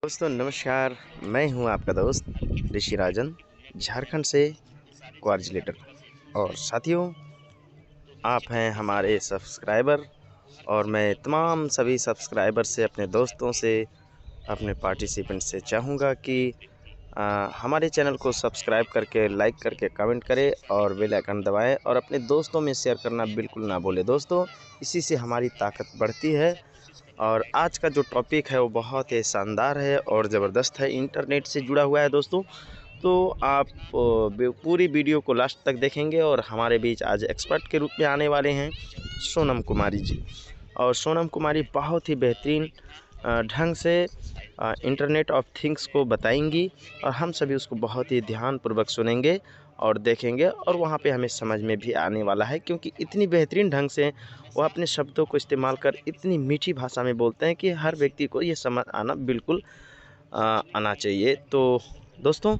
दोस्तों नमस्कार। मैं हूं आपका दोस्त ऋषि राजन, झारखंड से क्वारजिलेटर। और साथियों, आप हैं हमारे सब्सक्राइबर और मैं तमाम सभी सब्सक्राइबर से, अपने दोस्तों से, अपने पार्टिसिपेंट से चाहूँगा कि हमारे चैनल को सब्सक्राइब करके, लाइक करके, कमेंट करें और बेल आइकन दबाएं और अपने दोस्तों में शेयर करना बिल्कुल ना भूलें। दोस्तों, इसी से हमारी ताकत बढ़ती है। और आज का जो टॉपिक है वो बहुत ही शानदार है और ज़बरदस्त है, इंटरनेट से जुड़ा हुआ है दोस्तों। तो आप पूरी वीडियो को लास्ट तक देखेंगे और हमारे बीच आज एक्सपर्ट के रूप में आने वाले हैं सोनम कुमारी जी। और सोनम कुमारी बहुत ही बेहतरीन ढंग से इंटरनेट ऑफ थिंग्स को बताएंगी और हम सभी उसको बहुत ही ध्यानपूर्वक सुनेंगे और देखेंगे और वहाँ पे हमें समझ में भी आने वाला है, क्योंकि इतनी बेहतरीन ढंग से वो अपने शब्दों को इस्तेमाल कर इतनी मीठी भाषा में बोलते हैं कि हर व्यक्ति को ये समझ आना बिल्कुल आना चाहिए। तो दोस्तों,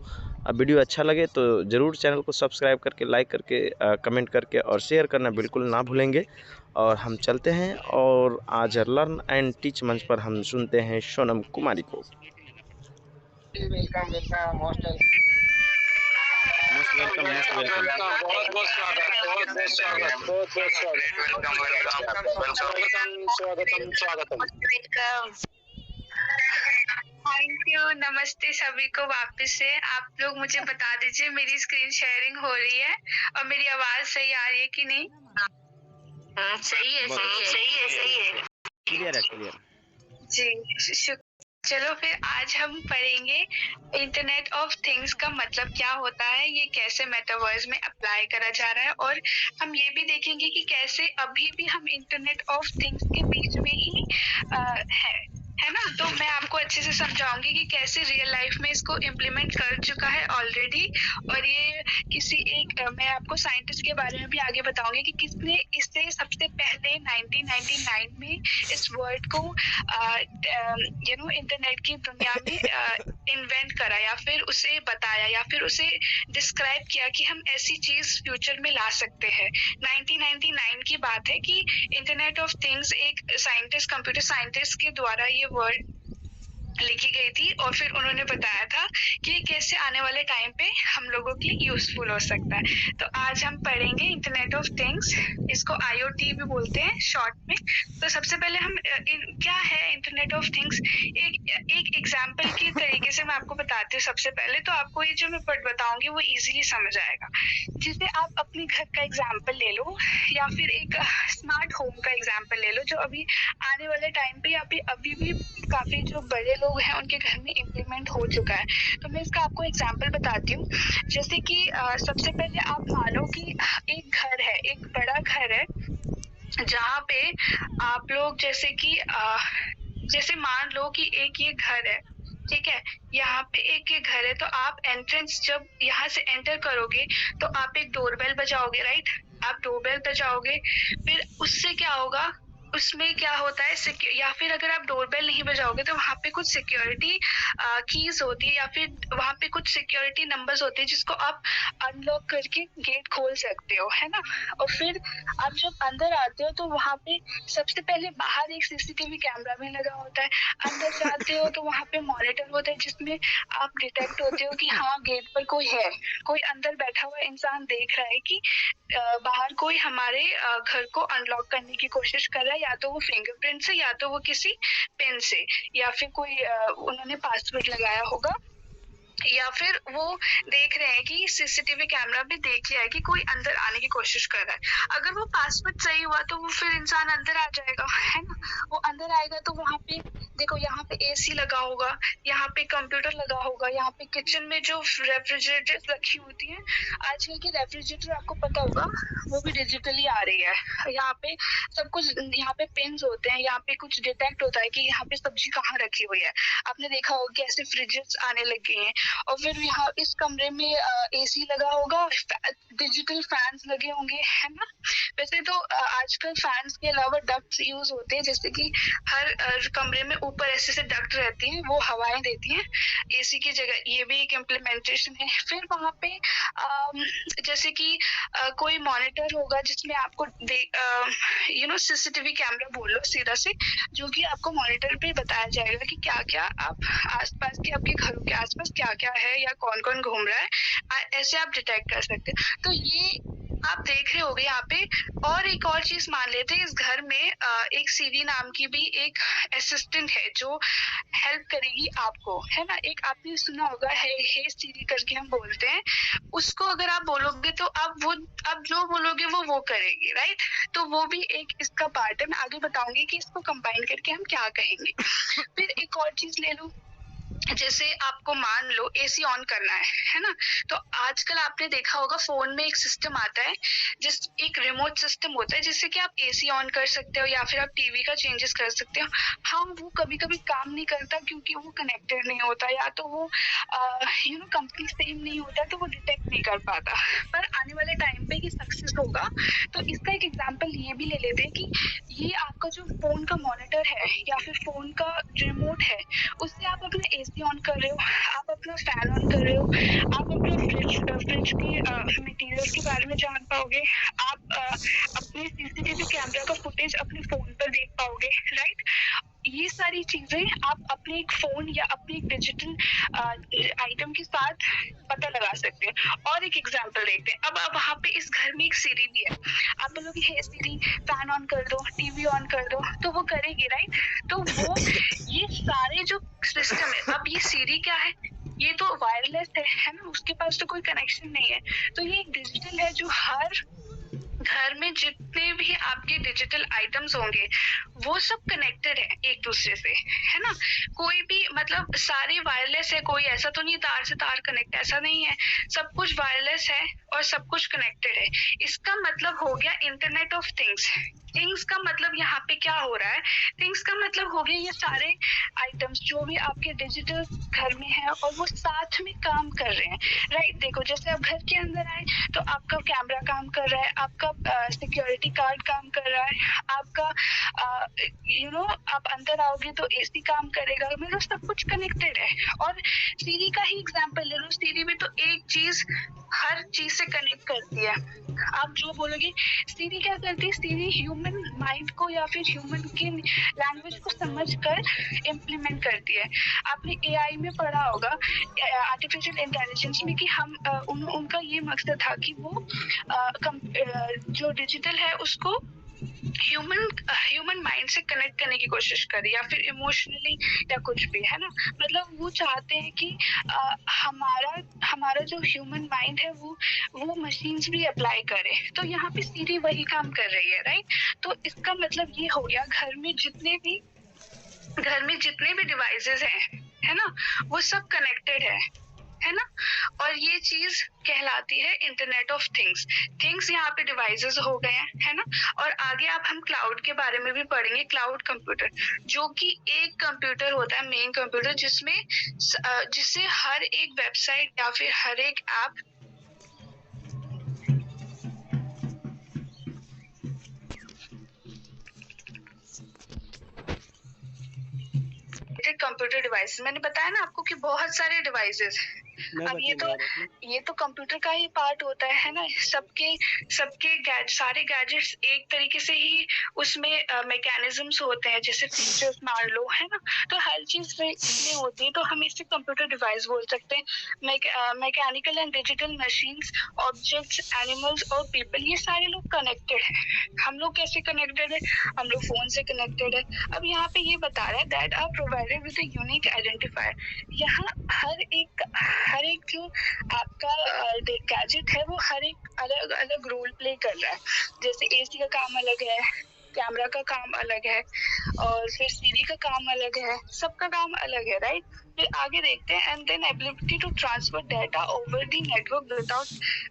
वीडियो अच्छा लगे तो ज़रूर चैनल को सब्सक्राइब करके, लाइक करके, कमेंट करके और शेयर करना बिल्कुल ना भूलेंगे। और हम चलते हैं और आज लर्न एंड टीच मंच पर हम सुनते हैं सोनम कुमारी को। Welcome welcome most most welcome, most welcome. बहुत बहुत स्वागत बहुत बहुत स्वागत बहुत बहुत स्वागतम स्वागतम स्वागतम। Thank you. नमस्ते सभी को वापस से। आप लोग मुझे बता दीजिए मेरी स्क्रीन शेयरिंग हो रही है और मेरी आवाज सही आ रही है कि नहीं? सही है, सही है, सही है, सही है। क्लियर है, क्लियर। जी, चलो फिर आज हम पढ़ेंगे इंटरनेट ऑफ थिंग्स का मतलब क्या होता है, ये कैसे मेटावर्स में अप्लाई करा जा रहा है, और हम ये भी देखेंगे कि कैसे अभी भी हम इंटरनेट ऑफ थिंग्स के बीच में ही है ना। तो मैं आपको अच्छे से समझाऊंगी कि कैसे रियल लाइफ में इसको इम्प्लीमेंट कर चुका है ऑलरेडी। और ये किसी एक मैं आपको साइंटिस्ट के बारे में भी आगे बताऊंगी कि किसने इससे सबसे पहले 1999 में इस वर्ड को इंटरनेट की दुनिया में इन्वेंट करा, या फिर उसे बताया, या फिर उसे डिस्क्राइब किया कि हम ऐसी चीज फ्यूचर में ला सकते हैं। 1999 की बात है कि इंटरनेट ऑफ थिंग्स एक साइंटिस्ट, कंप्यूटर साइंटिस्ट के द्वारा ये वर्ड लिखी गई थी और फिर उन्होंने बताया था कि कैसे आने वाले टाइम पे हम लोगों के लिए यूजफुल हो सकता है। तो आज हम पढ़ेंगे इंटरनेट ऑफ थिंग्स, इसको IoT भी बोलते हैं शॉर्ट में। तो सबसे पहले हम क्या है इंटरनेट ऑफ थिंग्स, एक एग्जांपल के तरीके से मैं आपको बताती हूँ। सबसे पहले तो आपको ये जो मैं बताऊंगी वो इजीली समझ आएगा। जैसे आप अपने घर का एग्जाम्पल ले लो, या फिर एक स्मार्ट होम का एग्जाम्पल ले लो, जो अभी आने वाले टाइम पे या फिर अभी भी काफी जो बड़े लोग हैं उनके घर में इम्प्लीमेंट हो चुका है। तो मैं इसका आपको एग्जाम्पल बताती हूँ। जैसे कि सबसे पहले आप मानो कि एक घर है, एक बड़ा घर है, जहाँ पे आप लोग जैसे कि जैसे मान लो कि एक ये घर है, ठीक है। यहाँ पे एक ये घर है, तो आप एंट्रेंस जब यहाँ से एंटर करोगे तो आप एक डोरबेल बजाओगे, राइट। आप डोरबेल बजाओगे, फिर उससे क्या होगा, उसमें क्या होता है, या फिर अगर आप डोरबेल नहीं बजाओगे तो वहाँ पे कुछ सिक्योरिटी कीज होती है, या फिर वहाँ पे कुछ सिक्योरिटी नंबर्स होते हैं जिसको आप अनलॉक करके गेट खोल सकते हो, है ना। और फिर आप जब अंदर आते हो तो वहाँ पे सबसे पहले बाहर एक CCTV कैमरा भी लगा होता है। अंदर जाते हो तो वहाँ पे मॉनिटर होता है जिसमें आप डिटेक्ट होते हो कि हाँ गेट पर कोई है, कोई अंदर बैठा हुआ इंसान देख रहा है कि बाहर कोई हमारे घर को अनलॉक करने की कोशिश कर रहा है, या तो वो फिंगरप्रिंट से, या तो वो किसी पेन से, या फिर कोई उन्होंने पासवर्ड लगाया होगा, या फिर वो देख रहे हैं कि CCTV कैमरा भी देख लिया है कि कोई अंदर आने की कोशिश कर रहा है। अगर वो पासवर्ड सही हुआ तो वो फिर इंसान अंदर आ जाएगा, है ना। वो अंदर आएगा तो वहाँ पे देखो, यहाँ पे AC लगा होगा, यहाँ पे कंप्यूटर लगा होगा, यहाँ पे किचन में जो रेफ्रिजरेटर रखी होती है, आजकल की रेफ्रिजरेटर आपको पता होगा वो भी डिजिटली आ रही है। यहाँ पे सब कुछ, यहाँ पे पिन्स होते हैं, यहाँ पे कुछ डिटेक्ट होता है कि यहाँ पे सब्जी कहाँ रखी हुई है। आपने देखा होगा कि ऐसे फ्रिजेस आने लग गए हैं। और फिर यहाँ इस कमरे में एसी लगा होगा, डिजिटल फैंस लगे होंगे, है ना। वैसे तो आजकल फैंस के अलावा डक्ट्स यूज होते हैं, जैसे कि हर कमरे में ऊपर ऐसे डक्ट रहती हैं, वो हवाएं देती हैं एसी की जगह, ये भी एक इम्प्लीमेंटेशन है। फिर वहाँ पे जैसे कि कोई मॉनिटर होगा जिसमें आपको सीसीटीवी कैमरा बोल लो सीधा से, जो कि आपको मॉनिटर पे बताया जाएगा कि क्या क्या आप आसपास के, आपके घरों के आसपास क्या क्या है या कौन कौन घूम रहा है, ऐसे आप डिटेक्ट कर सकते हैं। तो ये आप देख रहे होगे यहाँ पे। और एक और चीज मान लेते हैं, इस घर में एक सीरी नाम की भी एक असिस्टेंट है जो हेल्प करेगी आपको, है ना। एक आपने सुना होगा हे सीरी करके हम बोलते हैं, उसको अगर आप बोलोगे तो आप जो बोलोगे वो करेगी, राइट। तो वो भी एक इसका पार्ट है। मैं आगे बताऊंगी कि इसको कंबाइन करके हम क्या कहेंगे। फिर एक और चीज ले लो, जैसे आपको मान लो एसी ऑन करना है ना। तो आजकल आपने देखा होगा फोन में एक सिस्टम आता है, एक रिमोट सिस्टम होता है जिससे कि आप एसी ऑन कर सकते हो या फिर आप टीवी का चेंजेस कर सकते हो। हाँ, वो कभी कभी काम नहीं करता क्योंकि वो कनेक्टेड नहीं होता, या तो वो कंपनी सेम नहीं होता, तो वो डिटेक्ट नहीं कर पाता। पर आने वाले टाइम पे ये सक्सेस होगा। तो इसका एक एग्जांपल ये भी ले लेते हैं कि ये आपका जो फोन का मॉनिटर है या फिर फोन का रिमोट है, उससे आप अपना एसी ऑन कर रहे हो, आप अपना फैन ऑन कर रहे हो, आप अपना फ्रिज के मटेरियल्स के बारे में जान पाओगे, आप अपने सीसीटीवी कैमरा का फुटेज अपने फोन पर देख पाओगे, राइट। ये सारी चीजें आप अपने एक फोन या अपने एक डिजिटल आइटम के साथ पता लगा सकते हैं। और एक एग्जांपल देखते हैं। अब वहाँ पे इस घर में एक सीरी भी है, आप बोलोगे हे सीरी फैन ऑन कर दो, टीवी ऑन कर दो, तो वो करेगी, राइट। तो वो ये सारे जो सिस्टम है, अब ये सीरी क्या है, ये तो वायरलेस है ना, उसके पास तो कोई कनेक्शन नहीं है। तो ये एक डिजिटल है जो हर घर में जितने भी आपके डिजिटल आइटम्स होंगे वो सब कनेक्टेड है एक दूसरे से, है ना। कोई भी मतलब सारे वायरलेस है, कोई ऐसा तो नहीं तार से तार कनेक्ट, ऐसा नहीं है, सब कुछ वायरलेस है और सब कुछ कनेक्टेड है। इसका मतलब हो गया इंटरनेट ऑफ थिंग्स। थिंग्स का मतलब यहाँ पे क्या हो रहा है, थिंग्स का मतलब हो गया ये सारे आइटम्स जो भी आपके डिजिटल घर में है और वो साथ में काम कर रहे हैं, राइट। देखो जैसे आप घर के अंदर आए तो आपका कैमरा काम कर रहा है, आपका सिक्योरिटी कार्ड काम कर रहा है, आपका आप अंदर आओगे तो एसी काम करेगा, मतलब सब कुछ कनेक्टेड है। और सीरी का ही एग्जांपल ले लो, सीरी में तो एक चीज हर चीज से कनेक्ट करती है। आप जो बोलोगे, सीरी क्या करती है, सीरी ह्यूमन माइंड को या फिर ह्यूमन की लैंग्वेज को समझकर इम्प्लीमेंट करती है। आपने एआई में पढ़ा होगा, आर्टिफिशियल इंटेलिजेंस में, कि हम उनका ये मकसद था कि वो जो डिजिटल है उसको ह्यूमन माइंड से कनेक्ट करने की कोशिश करे या फिर इमोशनली या कुछ भी, है ना। मतलब वो चाहते हैं कि हमारा जो ह्यूमन माइंड है वो मशीन्स भी अप्लाई करे। तो यहाँ पे सीरी वही काम कर रही है, राइट। तो इसका मतलब ये हो गया घर में जितने भी डिवाइसेस हैं, है ना, वो सब कनेक्टेड है ना। और ये चीज कहलाती है इंटरनेट ऑफ थिंग्स। थिंग्स यहाँ पे डिवाइसेस हो गए हैं, है ना। और आगे आप हम क्लाउड के बारे में भी पढ़ेंगे, क्लाउड कंप्यूटर, जो कि एक कंप्यूटर होता है, मेन कंप्यूटर, जिससे हर एक वेबसाइट या फिर हर एक ऐप कंप्यूटर डिवाइस, मैंने बताया ना आपको कि बहुत सारे डिवाइसेस। अब ये तो कंप्यूटर का ही पार्ट होता है ना। सबके सारे गैजेट्स एक तरीके से ही उसमें मैकेनिज्म्स होते हैं, जैसे फीचर्स मान लो, है ना। तो हर चीज में होती है, तो हम इसे कंप्यूटर डिवाइस बोल सकते हैं। Mechanical and digital machines, objects, animals और पीपल, ये सारे लोग कनेक्टेड है। हम लोग कैसे कनेक्टेड है, हम लोग फोन से कनेक्टेड है। अब यहाँ पे ये बता रहा है that are provided with a unique identifier. यहाँ हर एक जो आपका गैजेट है वो हर एक अलग अलग रोल प्ले कर रहा है। जैसे एसी का काम अलग है, कैमरा का काम अलग है, और फिर सीरी का काम अलग है, सबका काम अलग है, राइट। फिर आगे देखते हैं, and then ability to transfer data over the network without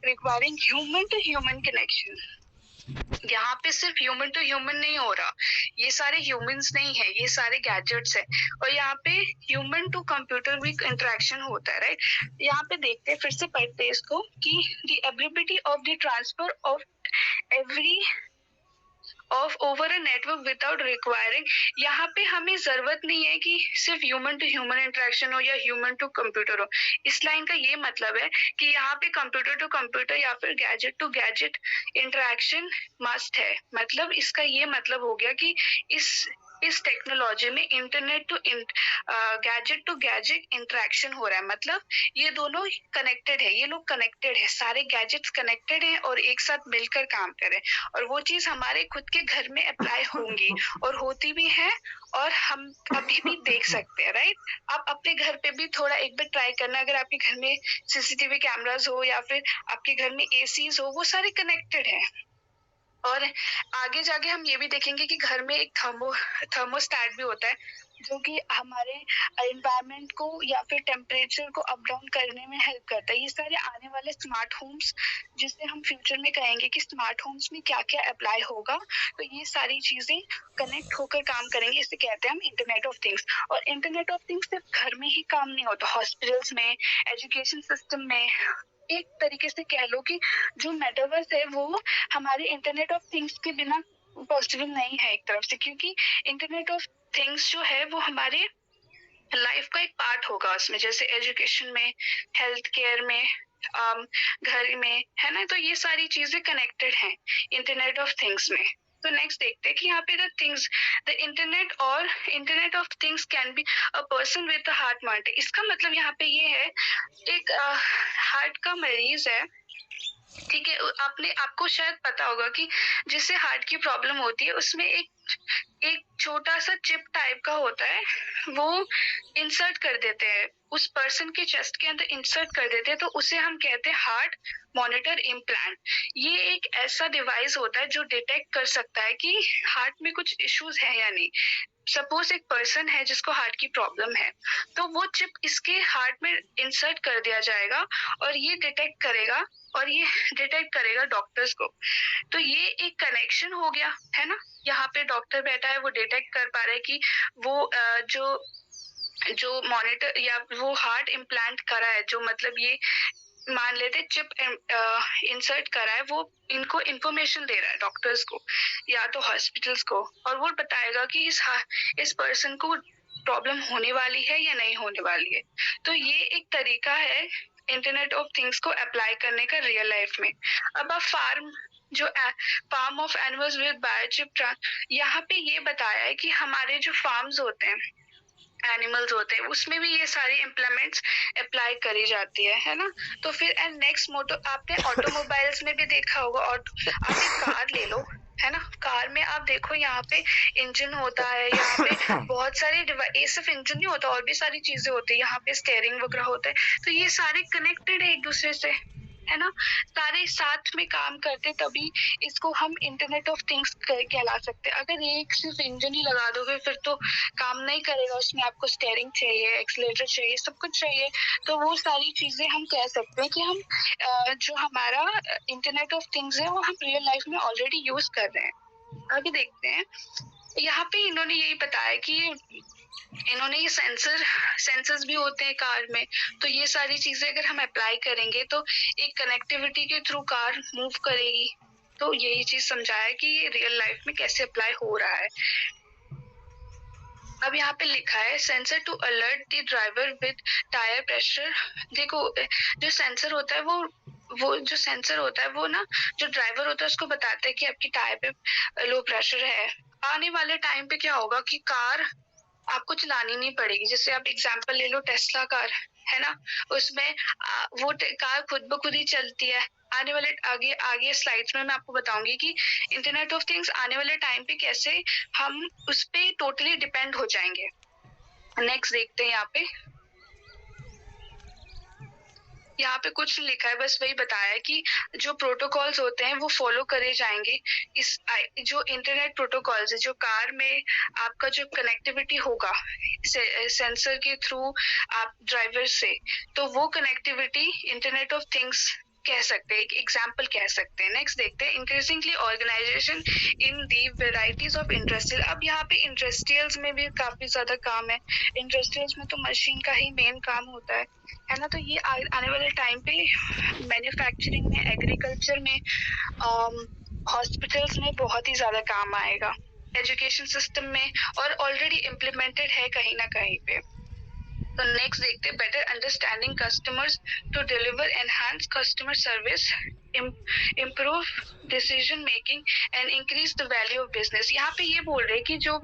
requiring human to human connection. यहाँ पे सिर्फ ह्यूमन टू ह्यूमन नहीं हो रहा, ये सारे ह्यूमंस नहीं है, ये सारे गैजेट्स है, और यहाँ पे ह्यूमन टू कंप्यूटर भी इंटरेक्शन होता है, राइट। यहाँ पे देखते हैं, फिर से पढ़ते हैं इसको कि the ability of the transfer of every of over a network without requiring, यहाँ पे हमें जरूरत नहीं है कि सिर्फ ह्यूमन टू ह्यूमन इंटरेक्शन हो या ह्यूमन टू कंप्यूटर हो। इस लाइन का ये मतलब है कि यहाँ पे कंप्यूटर टू कंप्यूटर या फिर gadget to gadget interaction must है। मतलब इसका ये मतलब हो गया कि इस टेक्नोलॉजी में internet to gadget to gadget interaction हो रहा है। मतलब ये दोनों कनेक्टेड है, ये लोग कनेक्टेड है, सारे गैजेट्स कनेक्टेड हैं और एक साथ मिलकर काम करें, और वो चीज हमारे खुद के घर में अप्लाई होंगी और होती भी है, और हम अभी भी देख सकते हैं, राइट। आप अपने घर पे भी थोड़ा एक बार ट्राई करना, अगर आपके घर में सीसीटीवी कैमरास हो या फिर आपके घर में एसीज हो, वो सारे कनेक्टेड है। और आगे जाके हम ये भी देखेंगे कि घर में एक थर्मोस्टैट भी होता है, जो कि हमारे एनवायरनमेंट को या फिर टेम्परेचर को अप डाउन करने में हेल्प करता है। ये सारे आने वाले स्मार्ट होम्स, जिसे हम फ्यूचर में कहेंगे कि स्मार्ट होम्स में क्या क्या अप्लाई होगा, तो ये सारी चीजें कनेक्ट होकर काम करेंगे, इसे कहते हैं हम इंटरनेट ऑफ थिंग्स। और इंटरनेट ऑफ थिंग्स सिर्फ घर में ही काम नहीं होता, हॉस्पिटल्स में, एजुकेशन सिस्टम में, एक तरीके से कह लो कि जो मेटावर्स है वो हमारे इंटरनेट ऑफ थिंग्स के बिना पॉसिबल नहीं है एक तरफ से, क्योंकि इंटरनेट ऑफ थिंग्स जो है वो हमारे लाइफ का एक पार्ट होगा उसमें, जैसे एजुकेशन में, हेल्थ केयर में, घर में, है ना। तो ये सारी चीजें कनेक्टेड हैं इंटरनेट ऑफ थिंग्स में। तो नेक्स्ट देखते हैं कि यहाँ पे द इंटरनेट और internet of things can be a person with a heart monitor. इसका मतलब यहाँ पे ये है, एक हार्ट का मरीज है, ठीक है, आपको शायद पता होगा कि जिससे हार्ट की प्रॉब्लम होती है उसमें एक छोटा सा चिप टाइप का होता है, वो इंसर्ट कर देते हैं उस पर्सन के चेस्ट के अंदर, इंसर्ट कर देते हैं, तो उसे हम कहते हैं हार्ट मॉनिटर इम्प्लांट। ये एक ऐसा डिवाइस होता है जो डिटेक्ट कर सकता है कि हार्ट में कुछ इश्यूज है या नहीं। सपोज एक पर्सन है जिसको हार्ट की प्रॉब्लम है, तो वो चिप इसके हार्ट में इंसर्ट कर दिया जाएगा और ये डिटेक्ट करेगा, और ये डिटेक्ट करेगा डॉक्टर्स को। तो ये एक कनेक्शन हो गया, है ना। यहाँ पे डॉक्टर बैठा है, वो डिटेक्ट कर पा रहा है कि वो जो मॉनिटर या वो हार्ट इम्प्लांट करा है, जो मतलब ये मान लेते चिप इंसर्ट करा है, वो इनको इंफॉर्मेशन दे रहा है डॉक्टर्स को या तो हॉस्पिटल्स को, और वो बताएगा कि इस पर्सन को प्रॉब्लम होने वाली है या नहीं होने वाली है। तो ये एक तरीका है इंटरनेट ऑफ थिंग्स को अप्लाई करने का रियल लाइफ में। अब आप farm of animals with biochip, यहाँ पे ये बताया है कि हमारे जो फार्म्स होते हैं, एनिमल्स होते हैं, उसमें भी ये सारी इम्प्लीमेंट्स अप्लाई करी जाती है ना। तो फिर एंड नेक्स्ट आपने ऑटोमोबाइल्स में भी देखा होगा, और आप एक कार ले लो, है ना, कार में आप देखो यहाँ पे इंजन होता है, यहाँ पे बहुत सारे ये सिर्फ इंजन नहीं होता, और भी सारी चीजें होती है, यहाँ पे स्टीयरिंग वगैरह होता है, तो ये सारे कनेक्टेड है एक दूसरे से, है ना, सारे साथ में काम करते, तभी इसको हम इंटरनेट ऑफ थिंग्स कहला सकते हैं। अगर एक सिर्फ इंजन ही लगा दोगे फिर तो काम नहीं करेगा, उसमें आपको स्टीयरिंग चाहिए, एक्सीलरेटर चाहिए, सब कुछ चाहिए। तो वो सारी चीजें हम कह सकते हैं कि हम जो हमारा इंटरनेट ऑफ थिंग्स है वो हम रियल लाइफ में ऑलरेडी यूज कर रहे हैं। आगे देखते हैं, यहाँ पे इन्होंने यही बताया कि इन्होंने ये सेंसर्स भी होते हैं कार में, तो ये सारी चीजें अगर हम अप्लाई करेंगे तो एक कनेक्टिविटी के थ्रू कार मूव करेगी। तो यही चीज समझाया कि ये रियल लाइफ में कैसे अप्लाई हो रहा है। अब यहाँ पे लिखा है sensor to alert the driver with tyre pressure. देखो, जो सेंसर होता है वो जो सेंसर होता है वो ना, जो ड्राइवर होता है उसको बताता है कि आपकी टायर पे लो प्रेशर है। आने वाले टाइम पे क्या होगा कि कार आपको चलानी नहीं पड़ेगी। जैसे आप एग्जांपल ले लो टेस्ला कार, है ना, उसमें वो कार खुद ब खुद ही चलती है। आने वाले आगे स्लाइड्स में मैं आपको बताऊंगी कि इंटरनेट ऑफ थिंग्स आने वाले टाइम पे कैसे हम उस पे टोटली डिपेंड हो जाएंगे। नेक्स्ट देखते हैं, यहाँ पे कुछ लिखा है, बस वही बताया है कि जो प्रोटोकॉल्स होते हैं वो फॉलो करे जाएंगे। इस जो इंटरनेट प्रोटोकॉल्स है, जो कार में आपका जो कनेक्टिविटी होगा सेंसर के थ्रू आप ड्राइवर से, तो वो कनेक्टिविटी इंटरनेट ऑफ थिंग्स कह सकते हैं, एक एग्जाम्पल कह सकते हैं। नेक्स्ट देखते हैं increasingly organisation in the varieties of industrial. अब यहाँ पे इंडस्ट्रियल्स में भी काफी ज्यादा काम है। इंडस्ट्रियल्स में तो मशीन का ही मेन काम होता है ना। तो ये आने वाले टाइम पे मैन्युफैक्चरिंग में, एग्रीकल्चर में, हॉस्पिटल्स में बहुत ही ज्यादा काम आएगा, एजुकेशन सिस्टम में, और ऑलरेडी इम्प्लीमेंटेड है कहीं ना कहीं पे। तो नेक्स्ट देखते हैं better understanding customers to deliver enhance customer service, improve decision making and increase the value of business. यहाँ पे ये बोल रहे हैं कि जो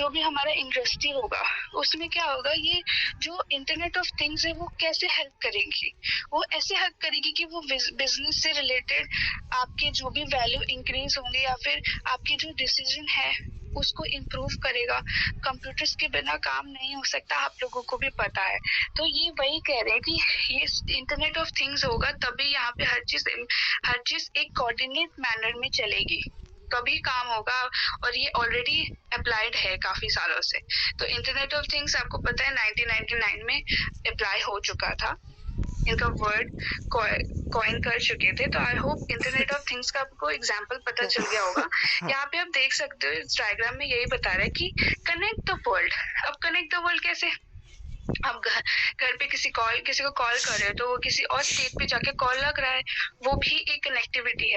भी हमारा इंडस्ट्री होगा उसमें क्या होगा, ये जो इंटरनेट ऑफ थिंग्स है वो कैसे हेल्प करेगी। वो ऐसे हेल्प करेगी कि वो बिजनेस से रिलेटेड आपके जो भी वैल्यू इंक्रीज होंगे या फिर आपके जो डिसीजन है उसको इम्प्रूव करेगा। कंप्यूटर्स के बिना काम नहीं हो सकता, आप लोगों को भी पता है। तो ये वही कह रहे हैं कि ये इंटरनेट ऑफ थिंग्स होगा तभी यहाँ पे हर चीज एक कोऑर्डिनेट मैनर में चलेगी, तभी काम होगा। और ये ऑलरेडी अप्लाइड है काफी सालों से। तो इंटरनेट ऑफ थिंग्स आपको पता है 1999 में अप्लाई हो चुका था, इनका वर्ड कॉइन कर चुके थे। तो I hope internet of things का आपको एग्जांपल पता चल गया होगा। यहाँ पे आप देख सकते हो इस डायग्राम में यही बता रहा है कि कनेक्ट द वर्ल्ड। अब कनेक्ट द वर्ल्ड कैसे, आप घर पे किसी को कॉल कर रहे हो तो वो किसी और स्टेट पे जाके कॉल लग रहा है, वो भी एक कनेक्टिविटी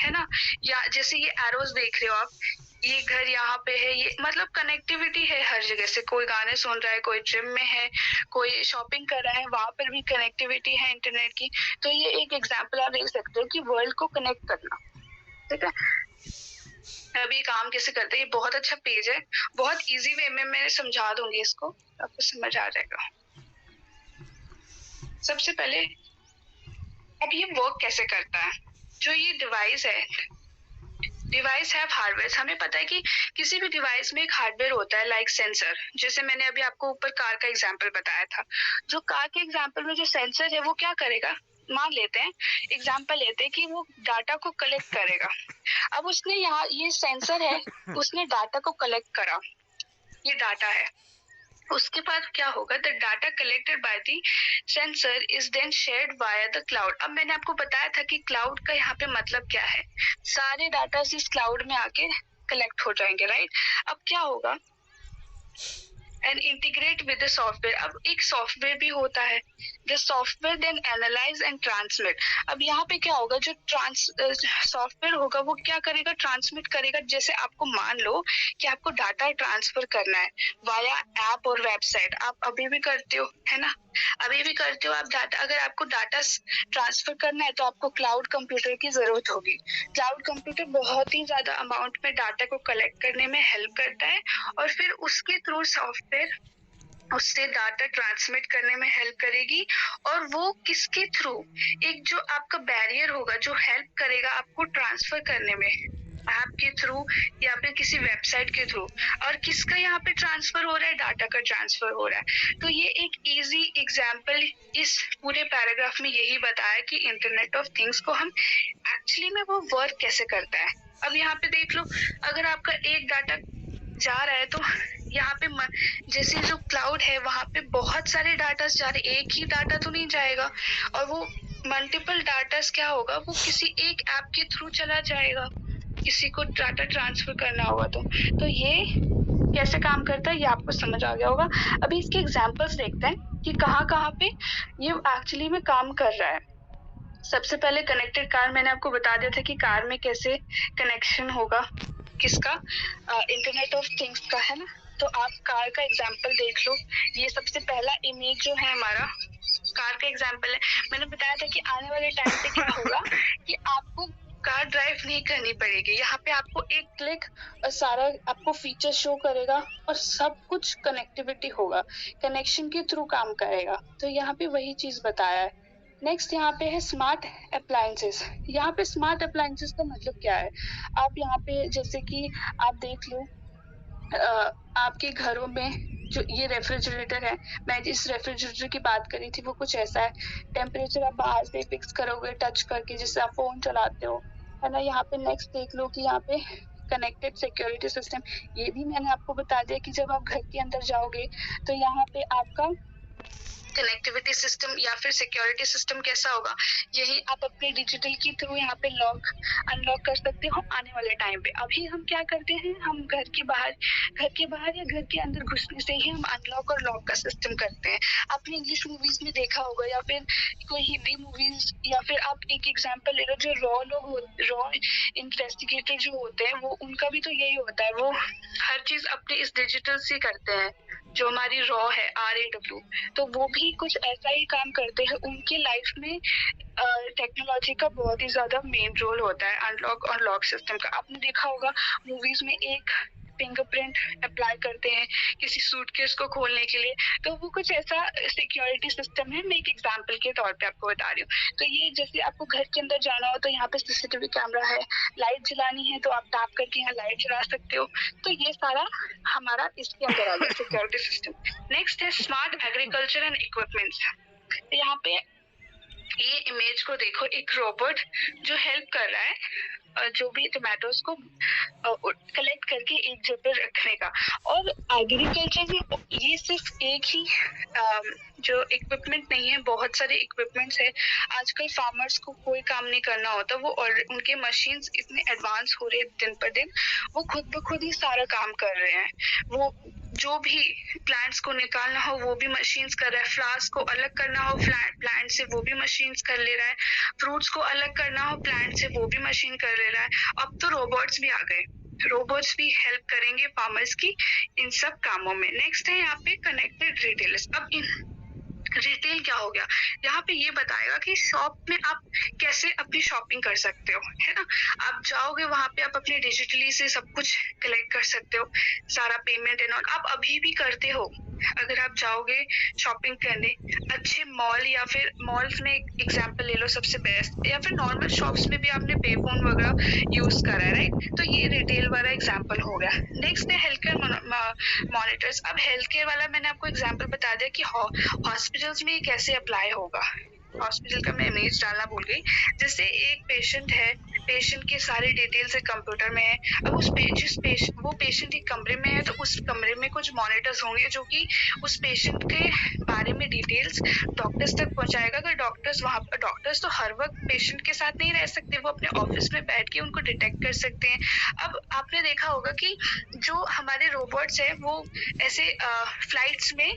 है ना। या जैसे ये एरोज देख रहे हो आप, ये घर यहाँ पे है, ये मतलब कनेक्टिविटी है हर जगह से। कोई गाने सुन रहा है, कोई जिम में है, कोई शॉपिंग कर रहा है, वहां पर भी कनेक्टिविटी है इंटरनेट की। तो ये एक एग्जांपल आप देख सकते हो कि वर्ल्ड को कनेक्ट करना, ठीक है। अभी काम कैसे करते हैं, ये बहुत अच्छा पेज है, बहुत इजी वे में मैं समझा दूंगी इसको, आपको समझ आ जाएगा। सबसे पहले अब ये वर्क कैसे करता है। जो ये डिवाइस है हार्डवेयर। हमें पता है कि किसी भी डिवाइस में एक हार्डवेयर होता है, लाइक सेंसर। जैसे मैंने अभी आपको ऊपर कार का एग्जांपल बताया था, जो कार के एग्जांपल में जो सेंसर है वो क्या करेगा, मान लेते हैं एग्जांपल लेते हैं कि वो डाटा को कलेक्ट करेगा। अब उसने यहाँ ये सेंसर है, उसने डाटा को कलेक्ट करा, ये डाटा है। उसके बाद क्या होगा, the data collected by the sensor is then shared via the cloud. अब मैंने आपको बताया था कि क्लाउड का यहाँ पे मतलब क्या है, सारे डाटा इस क्लाउड में आके कलेक्ट हो जाएंगे, राइट। अब क्या होगा, and integrate with the software. अब एक सॉफ्टवेयर भी होता है, the software then analyse and transmit. अब यहाँ पे क्या होगा, जो सॉफ्टवेयर होगा वो क्या करेगा, ट्रांसमिट करेगा। जैसे आपको मान लो कि आपको डाटा ट्रांसफर करना है वाया ऐप और वेबसाइट, आप अभी भी करते हो, है ना, अभी भी करते हो आप डाटा। अगर आपको डाटा ट्रांसफर करना है तो आपको क्लाउड कंप्यूटर की जरूरत होगी। क्लाउड कंप्यूटर बहुत ही ज्यादा अमाउंट में डाटा को कलेक्ट करने में हेल्प करता है, और फिर उसके थ्रू सॉफ्टवेयर उससे डाटा ट्रांसमिट करने में हेल्प करेगी। और वो किसके थ्रू, एक जो आपका बैरियर होगा जो हेल्प करेगा आपको ट्रांसफर करने में, ऐप के थ्रू या फिर किसी वेबसाइट के थ्रू। और किसका यहाँ पे ट्रांसफर हो रहा है, डाटा का ट्रांसफर हो रहा है। तो ये एक इजी एग्जांपल इस पूरे पैराग्राफ में यही बताया कि इंटरनेट ऑफ थिंग्स को हम एक्चुअली में वो वर्क कैसे करता है। अब यहाँ पे देख लो, अगर आपका एक डाटा जा रहा है तो यहाँ पे जैसे जो क्लाउड है वहां पे बहुत सारे डाटा जा रहे, एक ही डाटा तो नहीं जाएगा, और वो मल्टीपल डाटा क्या होगा, वो किसी एक ऐप के थ्रू चला जाएगा, किसी को डाटा ट्रांसफर करना होगा। तो ये कैसे काम करता है ये आपको समझ आ गया होगा। अभी इसके एग्जांपल्स देखते हैं कि कहाँ पे ये एक्चुअली में काम कर रहा है। सबसे पहले कनेक्टेड कार, मैंने आपको बता दिया था कि कार में कैसे कनेक्शन होगा, किसका, इंटरनेट ऑफ थिंग्स का, है ना। तो आप कार का एग्जांपल देख लो। ये सबसे पहला इमेज जो है हमारा कार का एग्जांपल है। मैंने बताया था कि आने वाले टाइम पे क्या होगा कि आपको कार ड्राइव नहीं करनी पड़ेगी, यहाँ पे आपको एक क्लिक और सारा आपको फीचर शो करेगा और सब कुछ कनेक्टिविटी होगा, कनेक्शन के थ्रू काम करेगा। तो यहाँ पे वही चीज बताया है। नेक्स्ट यहाँ पे है स्मार्ट अप्लायंसेस। यहाँ पे स्मार्ट अप्लायंसेस का मतलब क्या है, आप यहाँ पे जैसे कि आप देख लो आपके घरों में जो ये रेफ्रिजरेटर है, मैं जिस रेफ्रिजरेटर की बात करी थी वो कुछ ऐसा है। टेम्परेचर आप बाहर से फिक्स करोगे टच करके, जिससे आप फोन चलाते हो, है ना। यहाँ पे नेक्स्ट देख लो कि यहाँ पे कनेक्टेड सिक्योरिटी सिस्टम, ये भी मैंने आपको बता दिया कि जब आप घर के अंदर जाओगे तो यहाँ पे आपका कनेक्टिविटी सिस्टम या फिर सिक्योरिटी सिस्टम कैसा होगा, यही आप अपने डिजिटल के थ्रू यहाँ पे लॉक अनलॉक कर सकते हो आने वाले टाइम पे। अभी हम क्या करते हैं, हम घर के बाहर या घर के अंदर घुसने से ही हम अनलॉक और लॉक का सिस्टम करते हैं। आपने इंग्लिश मूवीज में देखा होगा या फिर कोई हिंदी मूवीज, या फिर आप एक एग्जांपल ले लो, जो रॉ इन्वेस्टिगेटर जो होते हैं, वो उनका भी तो यही होता है, वो हर चीज अपने इस डिजिटल से करते हैं। जो हमारी रॉ है RAW, तो वो भी कुछ ऐसा ही काम करते हैं। उनके लाइफ में टेक्नोलॉजी का बहुत ही ज्यादा मेन रोल होता है अनलॉक और लॉक सिस्टम का। आपने देखा होगा मूवीज में एक फिंगरप्रिंट अप्लाई करते हैं किसी सूटकेस को खोलने के लिए, तो वो कुछ ऐसा सिक्योरिटी सिस्टम है। मैं एक एग्जांपल के तौर पे आपको बता रही हूँ। तो ये जैसे आपको घर के अंदर जाना हो तो यहाँ पे CCTV कैमरा है, लाइट जलानी है तो आप टैप करके यहाँ लाइट जला सकते हो। तो ये सारा हमारा इसके अंदर आ गया सिक्योरिटी सिस्टम। नेक्स्ट है स्मार्ट एग्रीकल्चर एंड इक्विपमेंट्स। यहाँ पे ये इमेज को देखो, एक रोबोट जो हेल्प कर रहा है जो भी टोमेटोज को कलेक्ट करके एक जगह पे रखने का। और एग्रीकल्चर में ये सिर्फ एक ही जो इक्विपमेंट नहीं है, बहुत सारे इक्विपमेंट्स है। आजकल फार्मर्स को कोई काम नहीं करना होता, वो और उनके मशीन्स इतने एडवांस हो रहे हैं दिन पर दिन, वो खुद ब खुद ही सारा काम कर रहे हैं। वो जो भी प्लांट्स को निकालना हो वो भी मशीन्स कर रहा है, फ्लावर्स को अलग करना हो प्लांट से वो भी मशीन्स कर ले रहा है, फ्रूट्स को अलग करना हो प्लांट से वो भी मशीन कर ले रहा है। अब तो रोबोट्स भी आ गए, रोबोट्स भी हेल्प करेंगे फार्मर्स की इन सब कामों में। नेक्स्ट है यहाँ पे कनेक्टेड रिटेलर्स। अब इन रिटेल क्या हो गया, यहाँ पे ये बताएगा कि शॉप में आप कैसे अपनी शॉपिंग कर सकते हो, है ना। आप जाओगे वहां पे, आप अपने डिजिटली से सब कुछ कलेक्ट कर सकते हो, सारा पेमेंट एंड ऑल आप अभी भी करते हो। अगर आप जाओगे शॉपिंग करने अच्छे मॉल या फिर मॉल्स में, एग्जांपल ले लो सबसे बेस्ट, या फिर नॉर्मल शॉप्स में भी आपने पे फोन वगैरह यूज करा है, राइट। तो ये रिटेल वाला एग्जांपल हो गया। नेक्स्ट है हेल्थ केयर मॉनिटर्स। अब हेल्थ केयर वाला मैंने आपको एग्जांपल बता दिया कि हॉस्पिटल्स में कैसे अप्लाई होगा। हॉस्पिटल का मैं इमेज डालना भूल गई। जैसे एक पेशेंट है, पेशेंट के सारे डिटेल्स कंप्यूटर में है। अब वो पेशेंट एक कमरे में है, तो उस कमरे में कुछ मॉनिटर्स होंगे जो कि उस पेशेंट के बारे में डिटेल्स डॉक्टर्स तक पहुंचाएगा। अगर डॉक्टर्स तो हर वक्त पेशेंट के साथ नहीं रह सकते, वो अपने ऑफिस में बैठ के उनको डिटेक्ट कर सकते हैं। अब आपने देखा होगा कि जो हमारे रोबोट्स है वो ऐसे फ्लाइट्स में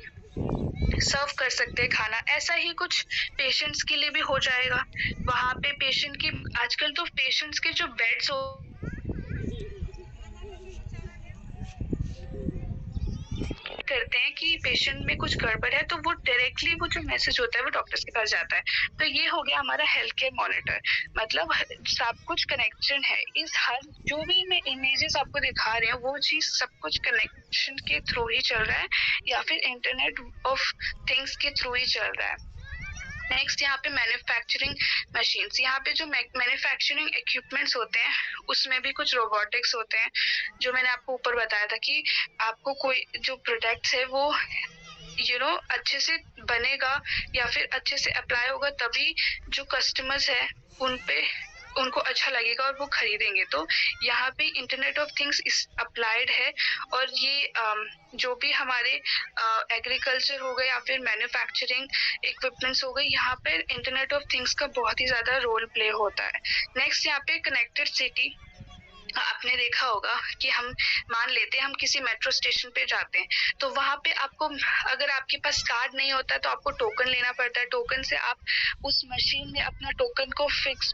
सर्व कर सकते हैं खाना, ऐसा ही कुछ पेशेंट्स के लिए भी हो जाएगा। वहां पे पेशेंट की, आजकल तो पेशेंट्स के जो बेड्स हो करते हैं कि पेशेंट में कुछ गड़बड़ है, तो वो डायरेक्टली वो जो मैसेज होता है वो डॉक्टर्स के पास जाता है। तो ये हो गया हमारा हेल्थ केयर मॉनिटर। मतलब सब कुछ कनेक्शन है। इस हर जो भी मैं इमेजेस आपको दिखा रही हूँ वो चीज सब कुछ कनेक्शन के थ्रू ही चल रहा है, या फिर इंटरनेट ऑफ थिंग्स के थ्रू ही चल रहा है। नेक्स्ट यहाँ पे मैन्युफैक्चरिंग मशीन्स। यहाँ पे जो मैन्युफैक्चरिंग इक्विपमेंट्स होते हैं उसमें भी कुछ रोबोटिक्स होते हैं, जो मैंने आपको ऊपर बताया था कि आपको कोई जो प्रोडक्ट्स है वो अच्छे से बनेगा या फिर अच्छे से अप्लाई होगा, तभी जो कस्टमर्स है उनको अच्छा लगेगा और वो खरीदेंगे। तो यहाँ पे इंटरनेट ऑफ थिंग्स इस अप्लाइड है। और ये जो भी हमारे एग्रीकल्चर हो गए या फिर मैन्युफैक्चरिंग इक्विपमेंट्स हो गए, यहाँ पे इंटरनेट ऑफ थिंग्स का बहुत ही ज्यादा रोल प्ले होता है। नेक्स्ट यहाँ पे कनेक्टेड सिटी। आपने देखा होगा कि हम मान लेते हैं हम किसी मेट्रो स्टेशन पे जाते हैं, तो वहां पे आपको, अगर आपके पास कार्ड नहीं होता तो आपको टोकन लेना पड़ता है। टोकन से आप उस मशीन में अपना टोकन को फिक्स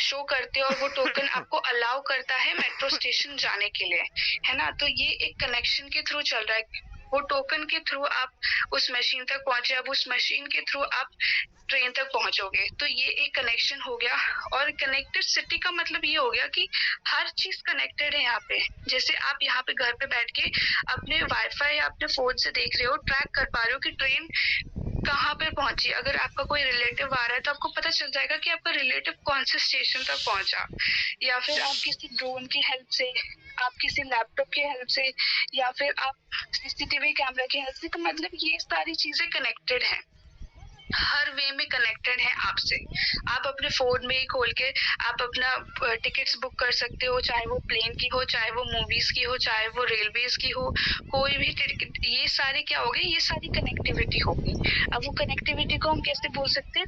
शो करते हो और वो टोकन आपको अलाउ करता है मेट्रो स्टेशन जाने के लिए, है ना। तो ये एक कनेक्शन के थ्रू चल रहा है। वो टोकन के थ्रू आप उस मशीन तक पहुंचे, अब उस मशीन के थ्रू आप ट्रेन तक पहुंचोगे। तो ये एक कनेक्शन हो गया। और कनेक्टेड सिटी का मतलब ये हो गया कि हर चीज कनेक्टेड है यहाँ पे। जैसे आप यहाँ पे घर पे बैठ के अपने वाईफाई या अपने फोन से देख रहे हो, ट्रैक कर पा रहे हो कि ट्रेन कहाँ पे पहुंची। अगर आपका कोई रिलेटिव आ रहा है तो आपको पता चल जाएगा कि आपका रिलेटिव कौन से स्टेशन तक पहुंचा। या फिर आप किसी ड्रोन की हेल्प से, आप किसी लैपटॉप की हेल्प से, या फिर आप CCTV कैमरा की हेल्प से, तो मतलब ये सारी चीजें कनेक्टेड है। हर वे में कनेक्टेड है आपसे। आप अपने फोन में ही खोल के आप अपना टिकट्स बुक कर सकते हो, चाहे वो प्लेन की हो, चाहे वो मूवीज की हो, चाहे वो रेलवेज की हो, कोई भी टिकट। ये सारे क्या हो गए, ये सारी कनेक्टिविटी होगी। अब वो कनेक्टिविटी को हम कैसे बोल सकते हैं,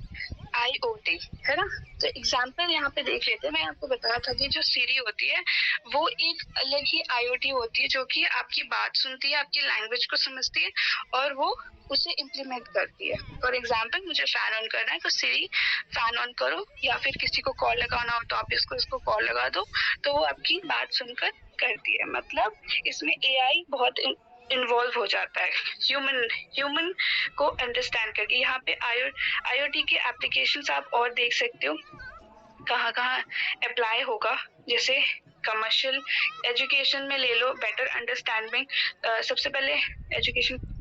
IoT, है ना। तो एग्जाम्पल यहाँ पे देख लेते हैं। मैं आपको बताया था कि जो सीरी होती है वो एक अलग ही IoT होती है, जो कि आपकी बात सुनती है, आपकी लैंग्वेज को समझती है और वो उसे इम्प्लीमेंट करती है। फॉर एग्जाम्पल, मुझे फैन ऑन करना है तो सीरी फैन ऑन करो, या फिर किसी को कॉल लगाना हो तो आप इसको कॉल लगा दो, तो वो आपकी बात सुनकर करती है। मतलब इसमें AI बहुत इन्वॉल्व हो जाता है ह्यूमन को अंडरस्टैंड करके। यहाँ पे IoT के एप्लीकेशंस आप और देख सकते हो कहाँ कहाँ अप्लाई होगा। जैसे कमर्शियल एजुकेशन में ले लो, बेटर अंडरस्टैंडिंग, सबसे पहले एजुकेशन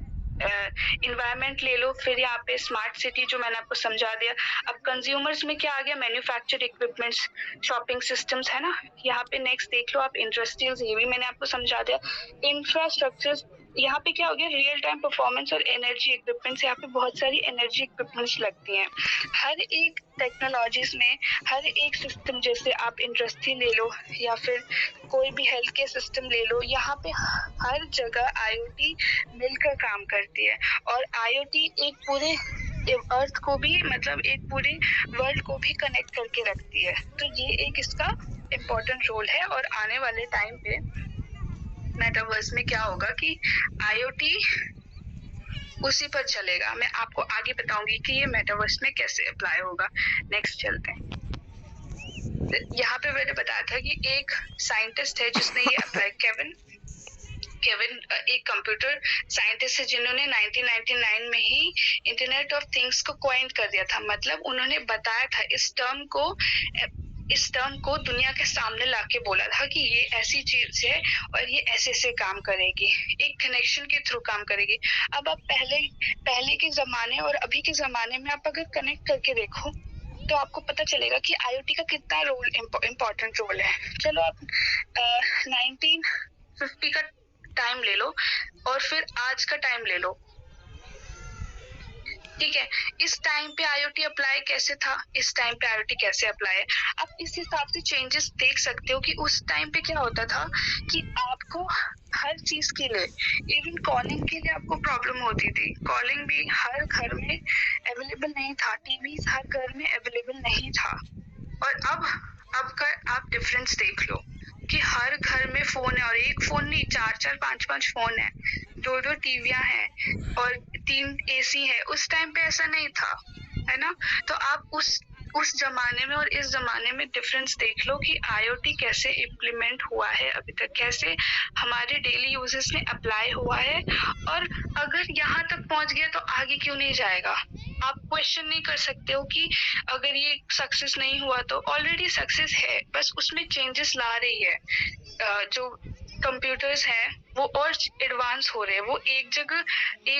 इन्वायरमेंट ले लो, फिर यहाँ पे स्मार्ट सिटी जो मैंने आपको समझा दिया। अब कंज्यूमर्स में क्या आ गया, मैन्युफैक्चर इक्विपमेंट्स, शॉपिंग सिस्टम्स, है ना। यहाँ पे नेक्स्ट देख लो आप इंडस्ट्रियल्स, ये भी मैंने आपको समझा दिया। इंफ्रास्ट्रक्चर, यहाँ पे क्या हो गया, रियल टाइम परफॉर्मेंस और एनर्जी इक्विपमेंट्स। यहाँ पे बहुत सारी एनर्जी इक्विपमेंट्स लगती हैं हर एक टेक्नोलॉजीज में, हर एक सिस्टम। जैसे आप इंडस्ट्री ले लो या फिर कोई भी हेल्थ केयर सिस्टम ले लो, यहाँ पे हर जगह IoT मिलकर काम करती है। और IoT एक पूरे अर्थ को भी, मतलब एक पूरे वर्ल्ड को भी कनेक्ट करके रखती है। तो ये एक इसका इम्पोर्टेंट रोल है। और आने वाले टाइम पे मेटावर्स में क्या होगा कि IoT उसी पर चलेगा। मैं आपको आगे बताऊंगी कि ये मेटावर्स में कैसे अप्लाई होगा। नेक्स्ट चलते हैं। यहाँ पे मैंने बताया था कि एक साइंटिस्ट है जिसने ये अप्लाई, केविन एक कंप्यूटर साइंटिस्ट है जिन्होंने 1999 में ही इंटरनेट ऑफ थिंग्स को कॉइन कर दिया था। मतलब उन्होंने बताया था इस टर्म को दुनिया के सामने लाके बोला था कि ये ऐसी चीज है और ये ऐसे ऐसे काम करेगी, एक कनेक्शन के थ्रू काम करेगी। अब आप पहले के जमाने और अभी के जमाने में आप अगर कनेक्ट करके देखो तो आपको पता चलेगा कि IoT का कितना रोल, इम्पोर्टेंट रोल है। चलो आप 1950 का टाइम ले लो और फिर आज का टाइम ले लो, ठीक है। इस टाइम पे IoT अप्लाई कैसे था, इस टाइम पे IoT कैसे अप्लाई है, आप इस हिसाब से चेंजेस देख सकते हो। कि उस टाइम पे क्या होता था कि आपको हर चीज के लिए, इवन कॉलिंग के लिए आपको प्रॉब्लम होती थी। कॉलिंग भी हर घर में अवेलेबल नहीं था, टीवी हर घर में अवेलेबल नहीं था। और अब का आप डिफरेंस देख लो कि हर घर में फोन है, और एक फोन नहीं, 4 5 फोन है, 2 टीवियां हैं और 3 AC है। उस टाइम पे ऐसा नहीं था, है ना। तो आप उस जमाने में और इस जमाने में डिफरेंस देख लो कि IoT कैसे इम्प्लीमेंट हुआ है अभी तक, कैसे हमारे डेली यूजेस में अप्लाई हुआ है, और अगर यहाँ तक पहुंच गया तो आगे क्यों नहीं जाएगा। आप क्वेश्चन नहीं कर सकते हो कि अगर ये सक्सेस नहीं हुआ तो ऑलरेडी सक्सेस है, बस उसमें चेंजेस ला रही है। जो कंप्यूटर्स हैं वो और एडवांस हो रहे हैं, वो एक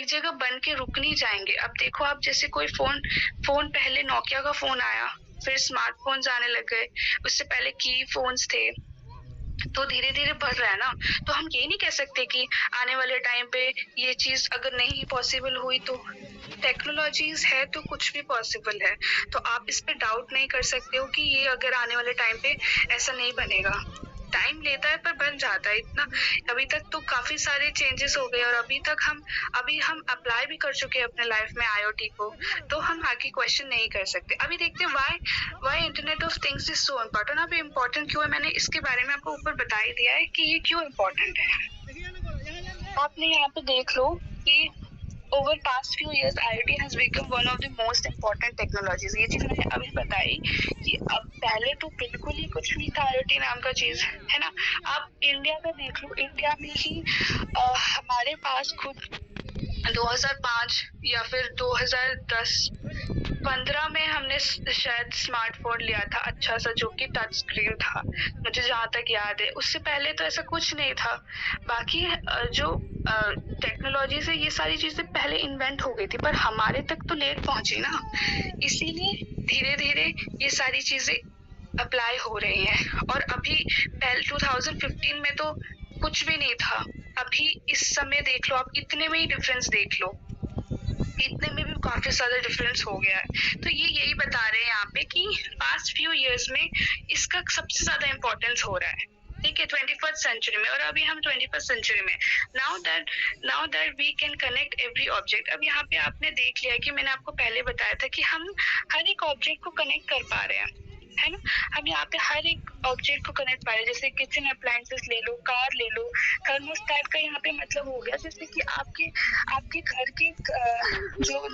जगह बन के रुक नहीं जाएंगे। अब देखो आप, जैसे कोई फोन पहले नोकिया का फोन आया, फिर स्मार्टफोन्स आने लग गए, उससे पहले की फोन्स थे, तो धीरे धीरे बढ़ रहा है ना। तो हम ये नहीं कह सकते कि आने वाले टाइम पे ये चीज अगर नहीं पॉसिबल हुई तो, टेक्नोलॉजीज है तो कुछ भी पॉसिबल है। तो आप इस पे डाउट नहीं कर सकते हो कि ये अगर आने वाले टाइम पे ऐसा नहीं बनेगा। टाइम लेता है पर बन जाता है। इतना अभी तक तो काफी सारे चेंजेस हो गए, और अभी हम अप्लाई भी कर चुके हैं अपने लाइफ में IoT को, तो हम आगे क्वेश्चन नहीं कर सकते। अभी देखते हैं why internet of things is so important. अभी इम्पोर्टेंट क्यों है, मैंने इसके बारे में आपको ऊपर बता ही दिया है कि ये क्यों इम्पोर्टेंट है। आपने यहाँ पे देख लो कि over past few years IoT has become one of the most important technologies। ये चीज मैंने अभी बताई कि अब पहले तो बिल्कुल ही कुछ नहीं था IoT नाम का चीज, है ना। आप इंडिया का देख लो, इंडिया में ही हमारे पास खुद 2005 या फिर 2010-15 में हमने शायद स्मार्टफोन लिया था अच्छा सा, जो कि टच स्क्रीन था, मुझे जहाँ तक याद है। उससे पहले तो ऐसा कुछ नहीं था। बाकी जो टेक्नोलॉजी से ये सारी चीजें पहले इन्वेंट हो गई थी, पर हमारे तक तो लेट पहुंची ना, इसीलिए धीरे धीरे ये सारी चीजें अप्लाई हो रही हैं। और अभी पहले 2015 में तो कुछ भी नहीं था, अभी इस समय देख लो आप, इतने में ही डिफरेंस देख लो। इतने में भी काफी ज्यादा डिफरेंस हो गया है। तो ये यही बता रहे हैं यहाँ पे कि पास्ट फ्यू इयर्स में इसका सबसे ज्यादा इम्पोर्टेंस हो रहा है, ठीक है, 21st सेंचुरी में। और अभी हम 21st सेंचुरी में, now that we can connect every object. अब यहाँ पे आपने देख लिया कि मैंने आपको पहले बताया था कि हम हर एक ऑब्जेक्ट को कनेक्ट कर पा रहे हैं, है ना। हम यहाँ पे हर एक ऑब्जेक्ट को कनेक्ट पा रहे हैं, जैसे किचन अप्लायंसेस ले लो, कार ले लो। थर्मोस्टेट का यहाँ पे मतलब हो गया जैसे कि आपके घर के जो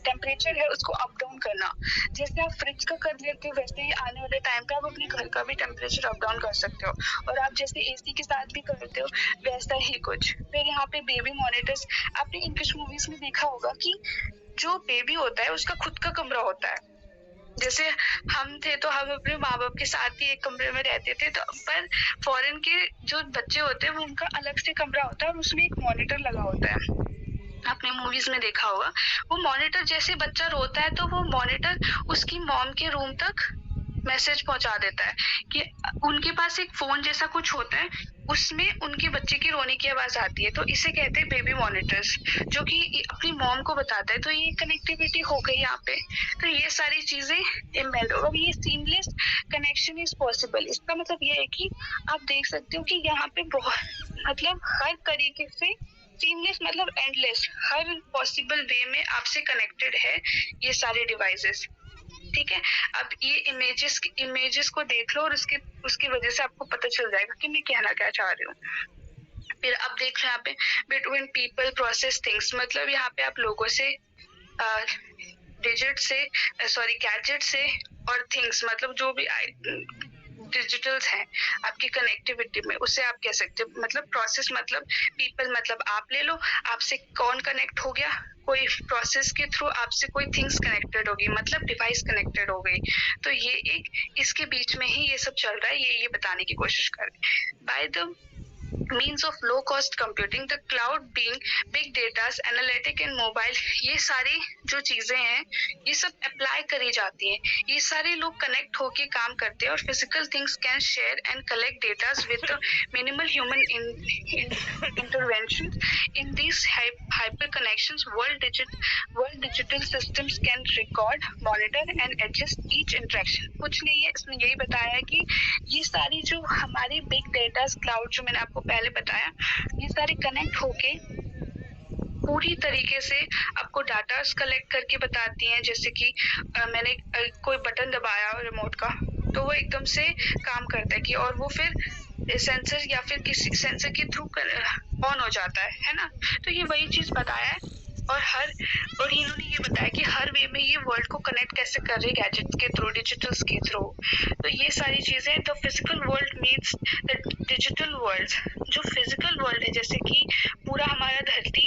टेम्परेचर है उसको अप डाउन करना। जैसे आप फ्रिज का कर लेते हो वैसे ही आने वाले टाइम पे आप अपने घर का भी टेम्परेचर अप डाउन कर सकते हो, और आप जैसे एसी के साथ भी करते हो वैसा ही कुछ। फिर यहाँ पे बेबी मॉनिटर्स, आपने इंग्लिश मूवीज में देखा होगा कि जो बेबी होता है उसका खुद का कमरा होता है। जैसे हम थे तो हम अपने माँ बाप के साथ ही एक कमरे में रहते थे, तो पर फॉरेन के जो बच्चे होते हैं वो उनका अलग से कमरा होता है और उसमें एक मॉनिटर लगा होता है। आपने मूवीज में देखा होगा, वो मॉनिटर जैसे बच्चा रोता है तो वो मॉनिटर उसकी मॉम के रूम तक मैसेज पहुंचा देता है कि उनके पास एक फोन जैसा कुछ होता है, उसमें उनके बच्चे की रोने की आवाज आती है, तो इसे कहते हैं बेबी मॉनिटर्स, जो कि अपनी मॉम को बताता है। तो ये कनेक्टिविटी हो गई यहाँ पे। तो ये सारी चीजें इम्बेड हो, अब ये सीमलेस कनेक्शन इज पॉसिबल। इसका मतलब ये है कि आप देख सकते हो कि यहाँ पे बहुत मतलब हर तरीके से सीमलेस मतलब एंडलेस, हर पॉसिबल वे में आपसे कनेक्टेड है ये सारे डिवाइसेस, ठीक है। अब ये इमेजेस को देख लो और उसकी वजह से आपको पता चल जाएगा कि मैं कहना क्या चाह रही हूँ। फिर अब देख लो यहाँ पे बिटवीन पीपल प्रोसेस थिंग्स, मतलब यहाँ पे आप लोगों से गैजेट से और थिंग्स मतलब जो भी डिजिटल्स हैं आपकी कनेक्टिविटी में, उसे आप कह सकते हो। मतलब प्रोसेस मतलब पीपल मतलब आप ले लो, आपसे कौन कनेक्ट हो गया, कोई प्रोसेस के थ्रू आपसे कोई थिंग्स कनेक्टेड होगी, मतलब डिवाइस कनेक्टेड हो गई। तो ये एक इसके बीच में ही ये सब चल रहा है, ये बताने की कोशिश कर रहे हैं। By the means of low cost computing, the cloud being big data, analytic and mobile, ये सारी जो चीजें हैं ये सब अप्लाई करी जाती हैं। ये सारे लोग कनेक्ट होके काम करते हैं और physical things can share and collect data with the minimal human intervention. In these hyper connections, world digital systems can record, monitor and adjust each interaction. कुछ नहीं है, इसमें यही बताया है कि ये सारी जो हमारी बिग डेटा क्लाउड जो मैंने आपको पहले बताया, ये सारे कनेक्ट होके पूरी तरीके से आपको डाटा कलेक्ट करके बताती हैं। जैसे कि मैंने कोई बटन दबाया रिमोट का तो वो एकदम से काम करता है कि, और वो फिर सेंसर या फिर किसी सेंसर के थ्रू ऑन हो जाता है ना। तो ये वही चीज बताया है। और इन्होंने ये बताया कि हर वे में ये वर्ल्ड को कनेक्ट कैसे कर रही है गैजेट्स के थ्रू, डिजिटल्स के थ्रू। तो ये सारी चीजें, the physical world means the digital world. जो फिजिकल वर्ल्ड है जैसे कि पूरा हमारा धरती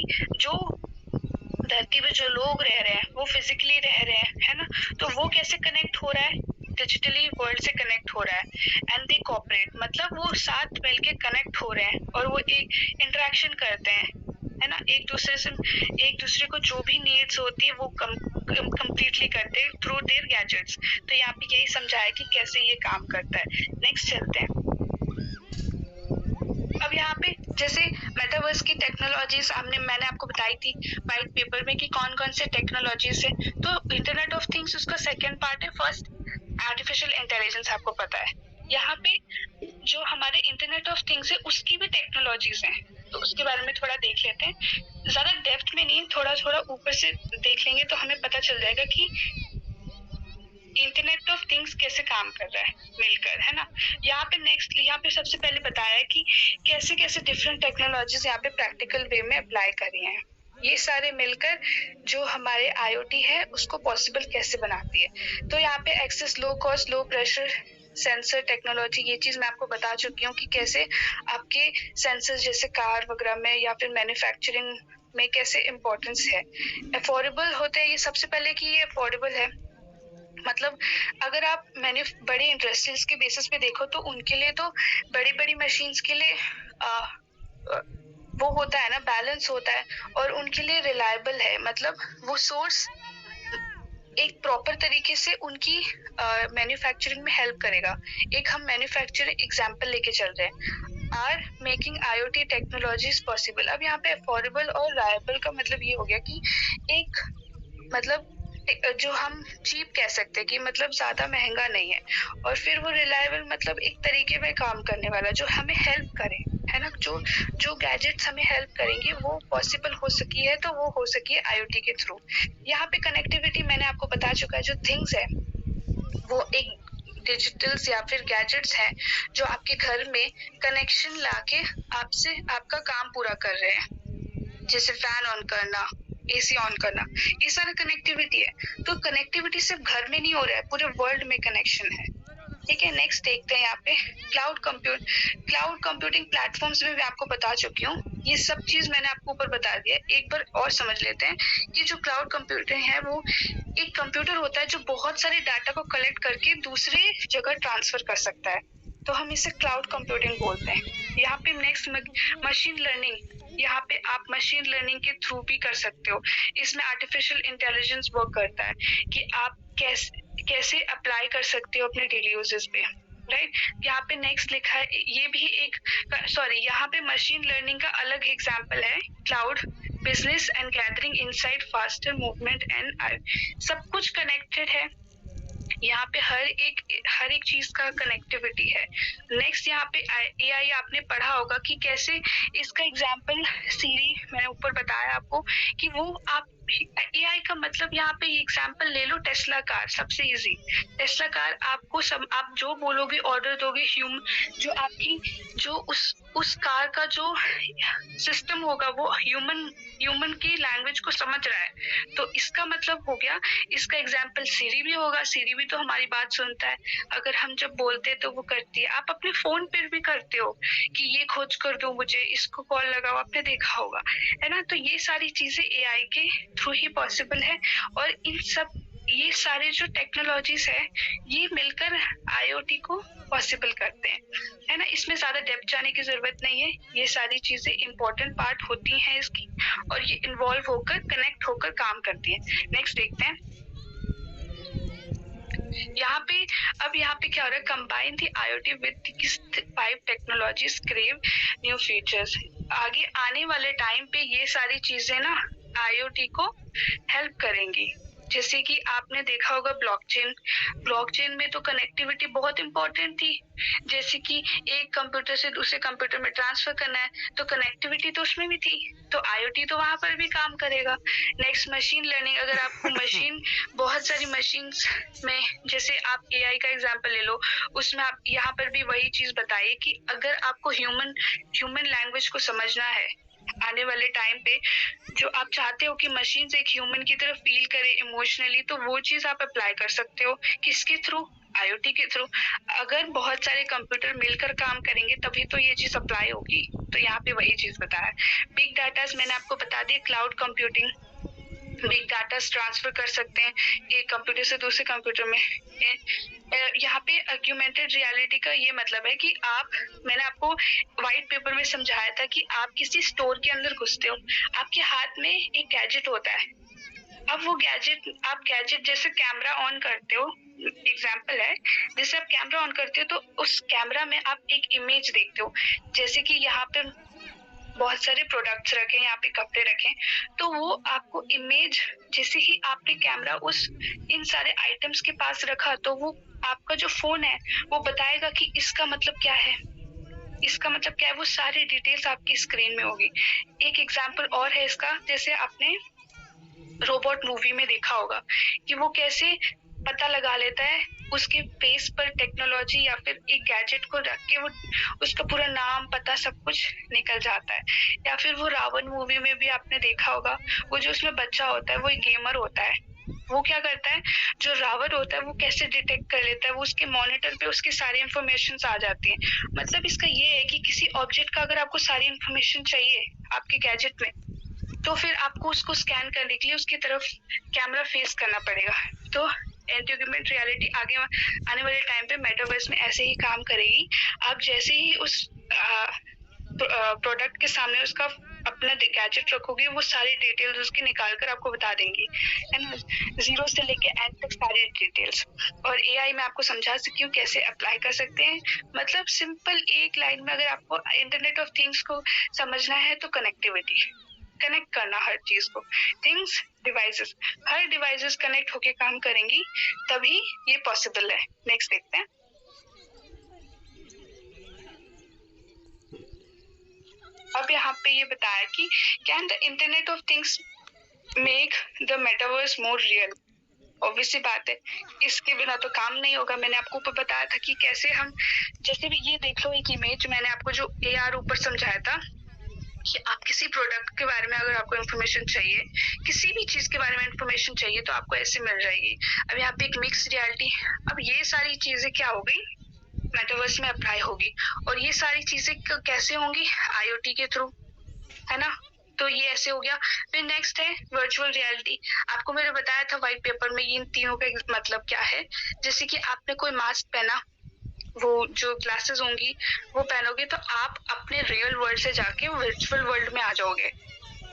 पे जो लोग रह रहे हैं वो फिजिकली रह रहे हैं, है ना। तो वो कैसे कनेक्ट हो रहा है, डिजिटली वर्ल्ड से कनेक्ट हो रहा है। एंड दे कोऑपरेट मतलब वो साथ मिलके कनेक्ट हो रहे हैं और वो एक इंटरेक्शन करते हैं, है ना, एक दूसरे को जो भी नीड्स होती है वो कंप्लीटली करते हैं थ्रू देयर गैजेट्स। तो यहाँ पे यही समझाया कि कैसे ये काम करता है। नेक्स्ट चलते हैं। अब यहाँ पे जैसे मेटावर्स की टेक्नोलॉजीज मैंने आपको बताई थी व्हाइट पेपर में कि कौन कौन से टेक्नोलॉजीज है। तो इंटरनेट ऑफ थिंग्स उसका सेकंड पार्ट है। फर्स्ट आर्टिफिशियल इंटेलिजेंस, आपको पता है। यहाँ पे जो हमारे इंटरनेट ऑफ थिंग्स है उसकी भी टेक्नोलॉजीज हैं, तो उसके बारे में थोड़ा देख लेते हैं। ज्यादा डेप्थ में नहीं, थोड़ा ऊपर से देख लेंगे तो हमें पता चल जाएगा कि इंटरनेट ऑफ थिंग्स कैसे काम कर रहा है मिलकर, है ना। यहाँ पे सबसे पहले बताया है कि कैसे कैसे डिफरेंट टेक्नोलॉजीज यहाँ पे प्रैक्टिकल वे में अप्लाई करी हैं। ये सारे मिलकर जो हमारे IoT है उसको पॉसिबल कैसे बनाती है। तो यहाँ पे access low cost low pressure sensor technology, ये चीज मैं आपको बता चुकी हूँ कि कैसे आपके सेंसर जैसे कार वगैरह में या फिर मैन्युफैक्चरिंग में कैसे इम्पोर्टेंस है। अफोर्डेबल होते हैं ये, सबसे पहले कि ये अफोर्डेबल है। मतलब अगर आप बड़े इंडस्ट्रीज के बेसिस पे देखो तो उनके लिए तो बड़ी मशीन्स के लिए वो होता है ना, बैलेंस होता है और उनके लिए रिलायबल है। मतलब वो सोर्स एक प्रॉपर तरीके से उनकी मैन्युफैक्चरिंग में हेल्प करेगा। एक हम मैन्युफैक्चरिंग एग्जांपल लेके चल रहे हैं। Are making IoT technologies possible. अब यहाँ पे अफोर्डेबल और रायबल का मतलब ये हो गया कि एक मतलब जो हम चीप कह सकते हैं कि मतलब ज्यादा महंगा नहीं है, और फिर वो रिलायबल मतलब एक तरीके में काम करने वाला जो हमें हेल्प करे, है ना। जो गैजेट्स हमें हेल्प करेंगे वो पॉसिबल हो सकी है, तो वो हो सकी है IoT के थ्रू। यहाँ पे कनेक्टिविटी मैंने आपको बता चुका है, जो थिंग्स है वो एक डिजिटल्स या फिर गैजेट्स हैं जो आपके घर में कनेक्शन लाके आपसे आपका काम पूरा कर रहे हैं, जैसे फैन ऑन करना, AC ऑन करना, ये सारा कनेक्टिविटी है। तो कनेक्टिविटी सिर्फ घर में नहीं हो रहा है, पूरे वर्ल्ड में कनेक्शन है, ठीक है। नेक्स्ट देखते हैं यहाँ पे क्लाउड कंप्यूटिंग प्लेटफॉर्म्स में मैं आपको बता चुकी हूँ, ये सब चीज मैंने आपको ऊपर बता दिया। एक बार और समझ लेते हैं कि जो क्लाउड कंप्यूटिंग है वो एक कंप्यूटर होता है जो बहुत सारे डाटा को कलेक्ट करके दूसरे जगह ट्रांसफर कर सकता है, तो हम इसे क्लाउड कंप्यूटिंग बोलते हैं। यहाँ पे नेक्स्ट मशीन लर्निंग, यहाँ पे आप मशीन लर्निंग के थ्रू भी कर सकते हो। इसमें आर्टिफिशियल इंटेलिजेंस वर्क करता है कि आप कैसे अप्लाई कर सकते हो अपने डेली यूजेस पे, राइट। यहाँ पे नेक्स्ट लिखा है, ये भी एक यहाँ पे मशीन लर्निंग का अलग एग्जांपल है, cloud business and gathering insight faster movement and सब कुछ कनेक्टेड है। यहाँ पे हर एक चीज का कनेक्टिविटी है। नेक्स्ट यहाँ पे AI आपने पढ़ा होगा कि कैसे इसका एग्जांपल सीरी मैंने ऊपर बताया आपको कि वो आप AI का मतलब यहाँ पे एग्जांपल ले लो, टेस्ला कार सबसे इजी। टेस्ला कार आपको आप जो बोलोगे ऑर्डर दोगे, जो उस कार का जो सिस्टम होगा वो ह्यूमन की लैंग्वेज को समझ रहा है। तो इसका मतलब हो गया, इसका एग्जांपल सीरी भी होगा। सीरी भी तो हमारी बात सुनता है, अगर हम जब बोलते हैं तो वो करती है। आप अपने फोन पर भी करते हो कि ये खोज कर दो मुझे, इसको कॉल लगाओ, आपने देखा होगा, है ना। तो ये सारी चीजें AI के थ्रू ही पॉसिबल है, और ये सारे जो टेक्नोलॉजीज है ये मिलकर IoT को पॉसिबल करते हैं, है ना। इसमें ज्यादा डेप्थ जाने की जरूरत नहीं है, ये सारी चीजें इंपॉर्टेंट पार्ट होती हैं इसकी, और ये इन्वॉल्व होकर कनेक्ट होकर काम करती है। नेक्स्ट देखते हैं यहाँ पे क्या हो रहा है, combine the IoT with 5 technologies crave new features. आगे आने वाले टाइम पे ये सारी चीजें ना IoT को हेल्प करेंगी। जैसे कि आपने देखा होगा ब्लॉकचेन में तो कनेक्टिविटी बहुत इंपॉर्टेंट थी, जैसे कि एक कंप्यूटर से दूसरे कंप्यूटर में ट्रांसफर करना है तो कनेक्टिविटी तो उसमें भी थी, तो IoT तो वहां पर भी काम करेगा। नेक्स्ट मशीन लर्निंग, अगर आपको बहुत सारी मशीन्स में, जैसे आप AI का एग्जांपल ले लो, उसमें आप यहाँ पर भी वही चीज बताइए कि अगर आपको ह्यूमन लैंग्वेज को समझना है आने वाले टाइम पे, जो आप चाहते हो कि मशीन से एक ह्यूमन की तरफ फील करे इमोशनली, तो वो चीज आप अप्लाई कर सकते हो किसके थ्रू, IoT के थ्रू। अगर बहुत सारे कंप्यूटर मिलकर काम करेंगे तभी तो ये चीज अप्लाई होगी, तो यहाँ पे वही चीज बताया। बिग डाटा मैंने आपको बता दिया, cloud computing, big data transfer कर सकते हैं एक कंप्यूटर से दूसरे कंप्यूटर में। यहाँ पे ऑग्मेंटेड रियलिटी का ये मतलब है कि मैंने आपको व्हाइट पेपर में समझाया था कि आप किसी स्टोर के अंदर घुसते हो, आपके हाथ में एक गैजेट होता है। अब वो गैजेट जैसे कैमरा ऑन करते हो, एग्जाम्पल है, जैसे आप कैमरा ऑन करते हो तो उस कैमरा में आप एक इमेज देखते हो, जैसे कि यहाँ पे बहुत सारे प्रोडक्ट्स रखे, यहाँ पे कपड़े रखे, तो वो आपको इमेज, जैसे ही आपने कैमरा इन सारे आइटम्स के पास रखा तो वो आपका जो फोन है वो बताएगा कि इसका मतलब क्या है, वो सारी डिटेल्स आपकी स्क्रीन में होगी। एक एग्जांपल और है इसका, जैसे आपने रोबोट मूवी में देखा होगा कि वो कैसे पता लगा लेता है उसके फेस पर टेक्नोलॉजी या फिर एक गैजेट को रख के वो उसका पूरा नाम पता सब कुछ निकल जाता है। या फिर वो रावण मूवी में भी आपने देखा होगा, वो जो उसमें बच्चा होता है वो एक गेमर होता है, वो क्या करता है, जो रावण होता है वो कैसे डिटेक्ट कर लेता है, वो उसके मॉनिटर पे उसकी सारी इंफॉर्मेशन आ जाती है। मतलब इसका ये है कि किसी ऑब्जेक्ट का अगर आपको सारी इंफॉर्मेशन चाहिए आपके गैजेट में, तो फिर आपको उसको स्कैन करने के लिए उसकी तरफ कैमरा फेस करना पड़ेगा। तो ऑग्मेंटेड रियलिटी आगे आने वाले टाइम पे मेटावर्स में ऐसे ही काम करेगी। आप जैसे ही उस प्रोडक्ट के सामने उसका अपना गैजेट रखोगे वो सारी डिटेल्स उसकी निकाल कर आपको बता देंगी, है ना, 0 से लेके एंड तक सारी डिटेल्स। और एआई में आपको समझा सकती हूँ कैसे अप्लाई कर सकते हैं। मतलब सिंपल एक लाइन में अगर आपको इंटरनेट ऑफ थिंग्स को समझना है तो कनेक्टिविटी, कनेक्ट करना हर चीज को, थिंग्स डिवाइसेस, हर डिवाइसेस कनेक्ट होके काम करेंगी तभी ये पॉसिबल है। नेक्स्ट देखते हैं। अब यहाँ पे ये बताया कि can the internet of things make the metaverse more real. Obvious सी बात है, इसके बिना तो काम नहीं होगा। मैंने आपको ऊपर बताया था कि कैसे हम, जैसे भी ये देख लो एक इमेज, मैंने आपको जो AR ऊपर समझाया था कि आप किसी प्रोडक्ट के बारे में अगर आपको इन्फॉर्मेशन चाहिए, किसी भी चीज के बारे में इन्फॉर्मेशन चाहिए तो आपको ऐसे मिल जाएगी। अब यहाँ पे एक मिक्स रियलिटी, अब ये सारी चीजें क्या हो गई, मेटावर्स में अप्लाई होगी। और ये सारी चीजें कैसे होंगी, IoT के थ्रू, है ना। तो ये ऐसे हो गया। फिर नेक्स्ट है वर्चुअल रियलिटी। आपको मैंने बताया था व्हाइट पेपर में इन तीनों का मतलब क्या है। जैसे कि आपने कोई मास्क पहना, वो जो ग्लासेस होंगी वो पहनोगे तो आप अपने रियल वर्ल्ड से जाके वर्चुअल वर्ल्ड में आ जाओगे,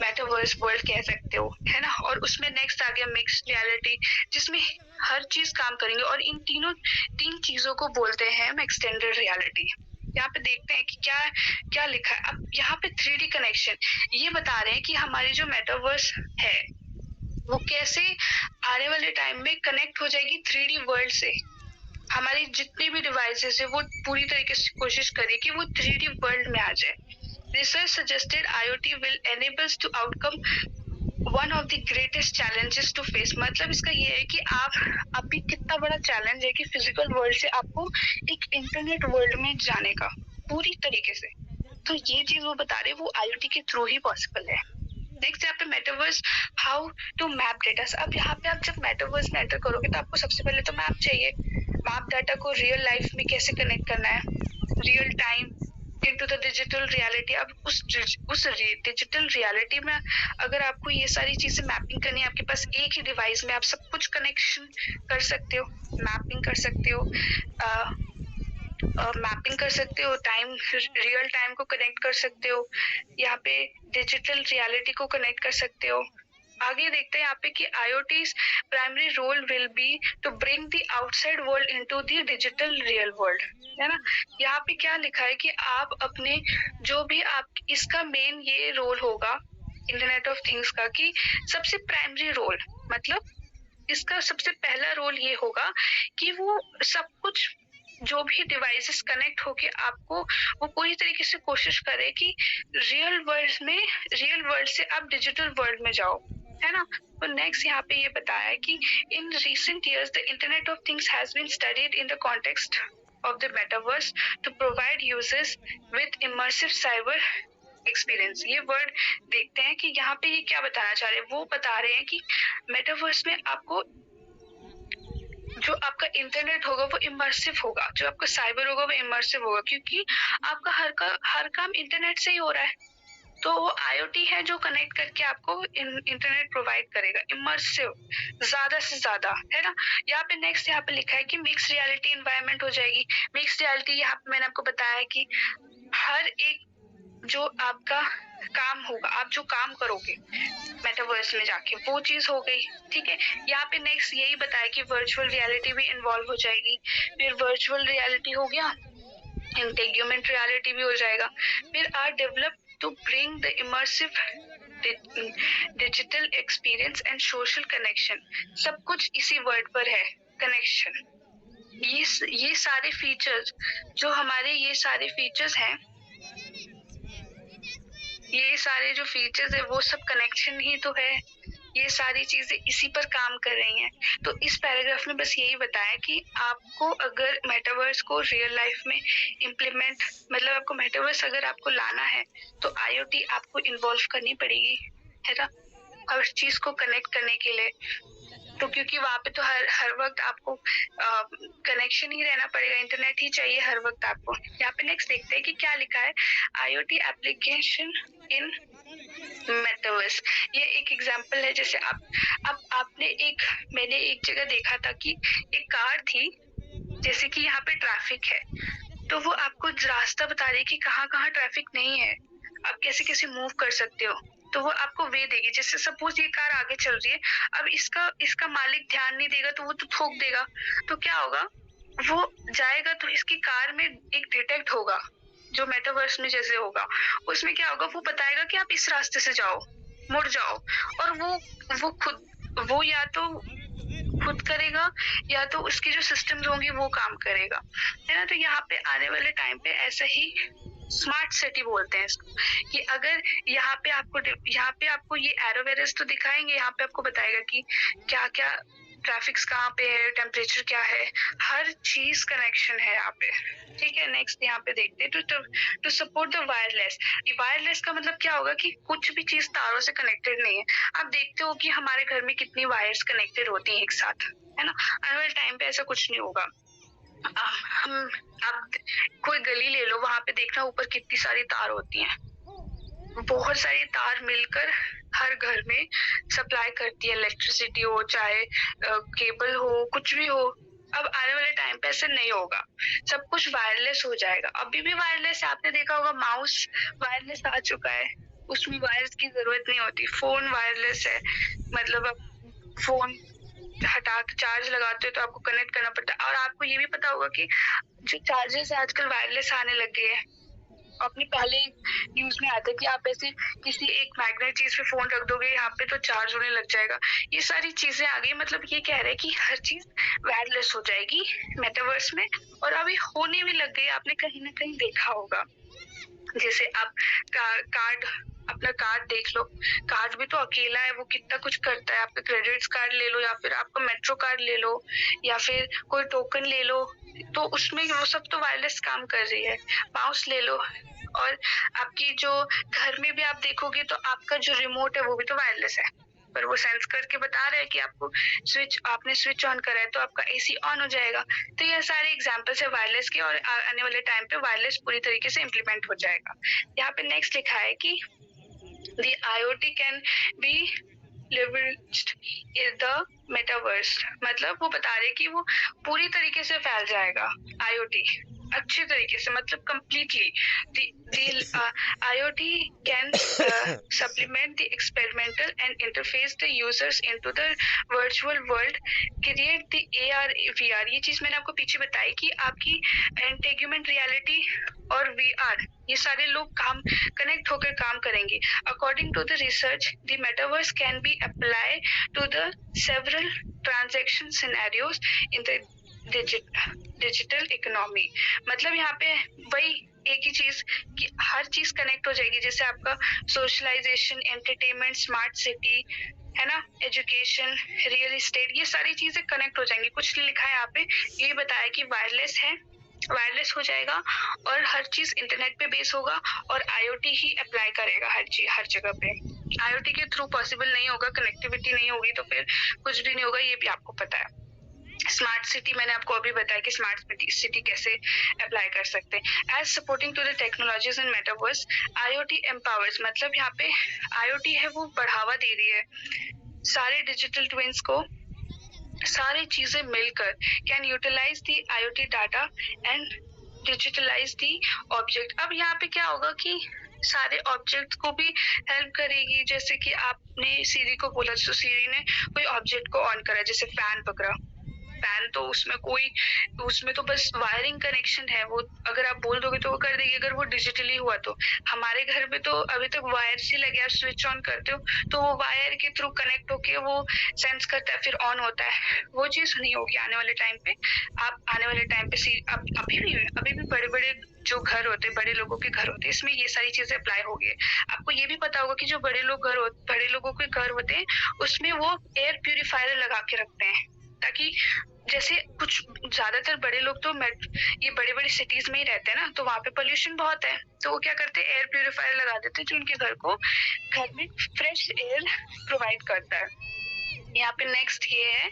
मेटावर्स वर्ल्ड कह सकते हो, है ना। और उसमें नेक्स्ट आ गया मिक्स्ड रियलिटी, जिसमें हर चीज काम करेंगे। और इन तीन चीजों को बोलते हैं हम एक्सटेंडेड रियलिटी। यहाँ पे देखते हैं कि क्या क्या लिखा है। अब यहाँ पे 3D कनेक्शन ये बता रहे हैं कि हमारी जो मेटावर्स है वो कैसे आने वाले टाइम में कनेक्ट हो जाएगी 3D वर्ल्ड से। हमारी जितनी भी डिवाइसेस है वो पूरी तरीके से कोशिश करें कि वो 3D वर्ल्ड में आ जाए। Research suggested IoT will enables to outcome one of the greatest challenges to face। मतलब इसका ये है कि आप अभी कितना बड़ा चैलेंज है कि फिजिकल वर्ल्ड से आपको एक इंटरनेट वर्ल्ड में जाने का पूरी तरीके से। तो ये चीज वो बता रहे हैं वो IoT के थ्रू ही पॉसिबल है। नेक्स्ट यहाँ पे metaverse how to map data. अब यहाँ पे आप जब मेटावर्स में एंटर करोगे तो आपको सबसे पहले तो मैप चाहिए। मैप डाटा को रियल लाइफ में कैसे कनेक्ट करना है, real time into the digital reality. अब उस डिजिटल रियलिटी में अगर आपको ये सारी चीजें मैपिंग करनी है, आपके पास एक ही डिवाइस में आप सब कुछ कनेक्शन कर सकते हो, मैपिंग कर सकते हो, मैपिंग कर सकते हो, टाइम रियल टाइम को कनेक्ट कर सकते हो, यहाँ पे डिजिटल रियलिटी को कनेक्ट कर सकते हो। आगे देखते हैं यहाँ पे कि IoT's primary role will be to bring the outside world into the digital real world, है ना। यहाँ पे क्या लिखा है कि आप अपने जो भी आप इसका मेन ये रोल होगा इंटरनेट ऑफ थिंग्स का, कि सबसे प्राइमरी रोल मतलब इसका सबसे पहला रोल ये होगा कि वो सब कुछ जो भी डिवाइसेस कनेक्ट होके आपको वो पूरी तरीके से कोशिश करे कि रियल वर्ल्ड से आप डिजिटल वर्ल्ड में जाओ, है ना। तो नेक्स्ट यहाँ पे ये बताया है कि in recent years the internet of things has been studied in the context of the metaverse to provide users with immersive cyber experience. ये वर्ड देखते हैं कि यहाँ पे ये क्या बताना चाह रहे हैं। वो बता रहे हैं कि मेटावर्स में आपको जो आपका इंटरनेट होगा वो इमर्सिव होगा, जो आपका साइबर होगा वो इमर्सिव होगा, क्योंकि आपका हर काम इंटरनेट से ही हो रहा है। तो वो IoT है जो कनेक्ट करके आपको इंटरनेट प्रोवाइड करेगा, इमर्सिव ज्यादा से ज्यादा, है ना। यहाँ पे नेक्स्ट यहाँ पे लिखा है कि मिक्स रियलिटी एनवायरनमेंट हो जाएगी। मिक्स रियलिटी यहाँ पे मैंने आपको बताया है कि हर एक जो आपका काम होगा, आप जो काम करोगे मेटावर्स में जाके वो चीज हो गई, ठीक है। यहाँ पे नेक्स्ट यही बताया कि वर्चुअल रियलिटी भी इन्वॉल्व हो जाएगी। फिर वर्चुअल रियलिटी हो गया, इंटेग्यूमेंट रियलिटी भी हो जाएगा। फिर are develop to bring the immersive digital experience and social connection. सब कुछ इसी वर्ड पर है, कनेक्शन। ये सारे फीचर्स जो हमारे ये सारे फीचर्स हैं, ये सारे जो फीचर्स है वो सब कनेक्शन ही तो है। ये सारी चीजें इसी पर काम कर रही हैं। तो इस पैराग्राफ में बस यही बताया कि आपको अगर मेटावर्स को रियल लाइफ में इम्प्लीमेंट, मतलब आपको मेटावर्स अगर आपको लाना है तो IoT आपको इन्वॉल्व करनी पड़ेगी, है ना, हर चीज को कनेक्ट करने के लिए। तो क्योंकि वहां पे तो हर वक्त आपको कनेक्शन ही रहना पड़ेगा, इंटरनेट ही चाहिए हर वक्त आपको। यहाँ पे नेक्स्ट देखते हैं कि क्या लिखा है, IoT एप्लीकेशन इन मेटावर्स। ये एक एग्जांपल है। जैसे मैंने एक जगह देखा था कि एक कार थी, जैसे कि यहाँ पे ट्रैफिक है तो वो आपको रास्ता बता रही है कि कहाँ कहाँ ट्रैफिक नहीं है। आप कैसे कैसे मूव कर सकते हो, तो वो आपको वे देगी। जैसे सपोज ये कार आगे चल रही है, अब इसका मालिक ध्यान नहीं देगा तो वो तो ठोक देगा, तो क्या होगा, वो जाएगा तो इसकी कार में एक डिटेक्ट होगा जो मेटावर्स में जैसे होगा, उसमें क्या होगा, वो बताएगा कि आप इस रास्ते से जाओ, मुड़ जाओ, और वो या तो खुद करेगा या तो उसकी जो सिस्टम्स होंगी वो काम करेगा, है ना। तो यहाँ पे आने वाले टाइम पे ऐसा ही स्मार्ट सिटी बोलते हैं इसको, कि अगर यहाँ पे आपको ये एरोवेरस तो दिखाएंगे, यहाँ पे आपको बताएगा कि क्या क्या ट्रैफिक्स कहाँ पे है, टेम्परेचर क्या है, हर चीज कनेक्शन है यहाँ पे, ठीक है। नेक्स्ट यहाँ पे देखते हैं to support the wireless. Wireless का मतलब क्या होगा कि कुछ भी चीज तारों से कनेक्टेड नहीं है। आप देखते हो कि हमारे घर में कितनी वायर्स कनेक्टेड होती हैं एक साथ, है ना। आने वाले टाइम पे ऐसा कुछ नहीं होगा। आप कोई गली ले लो, वहां पे देखना ऊपर कितनी सारी तार होती हैं, बहुत सारी तार मिलकर हर घर में सप्लाई करती है, इलेक्ट्रिसिटी हो चाहे केबल हो, कुछ भी हो। अब आने वाले टाइम पे ऐसे नहीं होगा, सब कुछ वायरलेस हो जाएगा। अभी भी वायरलेस, आपने देखा होगा माउस वायरलेस आ चुका है, उसमें वायर्स की जरूरत नहीं होती। फोन वायरलेस है, मतलब अब फोन हटा के चार्ज लगाते हो तो आपको कनेक्ट करना पड़ता है। और आपको ये भी पता होगा कि जो चार्जर्स आजकल वायरलेस आने लग गए हैं। अपनी पहले न्यूज में आता है कि आप ऐसे किसी एक मैग्नेट चीज पे फोन रख दोगे, यहाँ पे तो चार्ज होने लग जाएगा। ये सारी चीजें आ गई, मतलब ये कह रहे हैं कि हर चीज वायरलेस हो जाएगी मेटावर्स में, और अभी होने भी लग गई। आपने कहीं ना कहीं देखा होगा, जैसे आप कार्ड, अपना कार्ड देख लो, कार्ड भी तो अकेला है, वो कितना कुछ करता है। आपका क्रेडिट कार्ड ले लो, या फिर आपका मेट्रो कार्ड ले लो, या फिर कोई टोकन ले लो, तो उसमें वो सब तो वायरलेस काम कर रही है। माउस ले लो, और आपकी जो घर में भी आप देखोगे तो आपका जो रिमोट है वो भी तो वायरलेस है, पर वो सेंस करके बता रहा है कि आपको आपने स्विच ऑन करा है तो आपका एसी ऑन हो जाएगा। तो ये सारे एग्जांपल्स है वायरलेस के, और आने वाले टाइम पे वायरलेस पूरी तरीके से इम्प्लीमेंट हो जाएगा। यहाँ पे नेक्स्ट लिखा है कि the IoT can be leveraged in the metaverse। मतलब वो बता रहे कि वो पूरी तरीके से फैल जाएगा IoT अच्छे तरीके से, मतलब completely the IoT can supplement the experimental and interface the users into the virtual world, create the AR VR। ये चीज मैंने आपको पीछे बताई कि आपकी एंटेगमेंट रियलिटी और VR ये सारे लोग काम कनेक्ट होकर काम करेंगे। According to the research, the metaverse can be apply to the several transaction scenarios in the digital economy. मतलब यहाँ पे वही एक ही चीज कि हर चीज कनेक्ट हो जाएगी, जैसे आपका सोशलाइजेशन, एंटरटेनमेंट, स्मार्ट सिटी, है ना, एजुकेशन, रियल एस्टेट, ये सारी चीजें कनेक्ट हो जाएंगी। कुछ लिखा है यहाँ पे, ये बताया कि वायरलेस है, वायरलेस हो जाएगा और हर चीज इंटरनेट पे बेस होगा, और आईओटी ही अप्लाई करेगा हर जगह पे। आईओटी के थ्रू पॉसिबल नहीं होगा, कनेक्टिविटी नहीं होगी तो फिर कुछ भी नहीं होगा, ये भी आपको पता है। स्मार्ट सिटी मैंने आपको अभी बताया कि स्मार्ट सिटी कैसे अप्लाई कर सकते हैं। As supporting to the technologies in metaverse, IoT empowers, मतलब यहाँ पे आईओटी है वो बढ़ावा दे रही है सारे डिजिटल ट्विन्स को। सारी चीजें मिलकर can utilise the IoT data and digitalise the object. अब यहाँ पे क्या होगा कि सारे ऑब्जेक्ट को भी हेल्प करेगी। जैसे कि आपने सीरी को बोला, तो सीरी ने कोई ऑब्जेक्ट को ऑन करा, जैसे फैन पकड़ा, फैन तो उसमें तो बस वायरिंग कनेक्शन है, वो अगर आप बोल दोगे तो वो कर देगी। अगर वो डिजिटली हुआ तो हमारे घर में तो अभी तक वायर से लगे, आप स्विच ऑन करते हो तो वो वायर के थ्रू कनेक्ट होके वो सेंस करता है, फिर ऑन होता है। वो चीज नहीं होगी आने वाले टाइम पे। आप आने वाले टाइम पे अभी भी बड़े बड़े जो घर होते हैं, बड़े लोगों के घर होते हैं, इसमें ये सारी चीजें अप्लाई होगी। आपको ये भी पता होगा कि जो बड़े लोगों के घर होते हैं उसमें वो एयर प्यूरिफायर लगा के रखते हैं, ताकि जैसे कुछ ज्यादातर बड़े लोग तो ये बड़े बड़े सिटीज में ही रहते हैं ना, तो वहां पे पोल्यूशन बहुत है, तो वो क्या करते हैं, एयर प्यूरिफायर लगा देते हैं जो उनके घर में फ्रेश एयर प्रोवाइड करता है। यहाँ पे नेक्स्ट ये है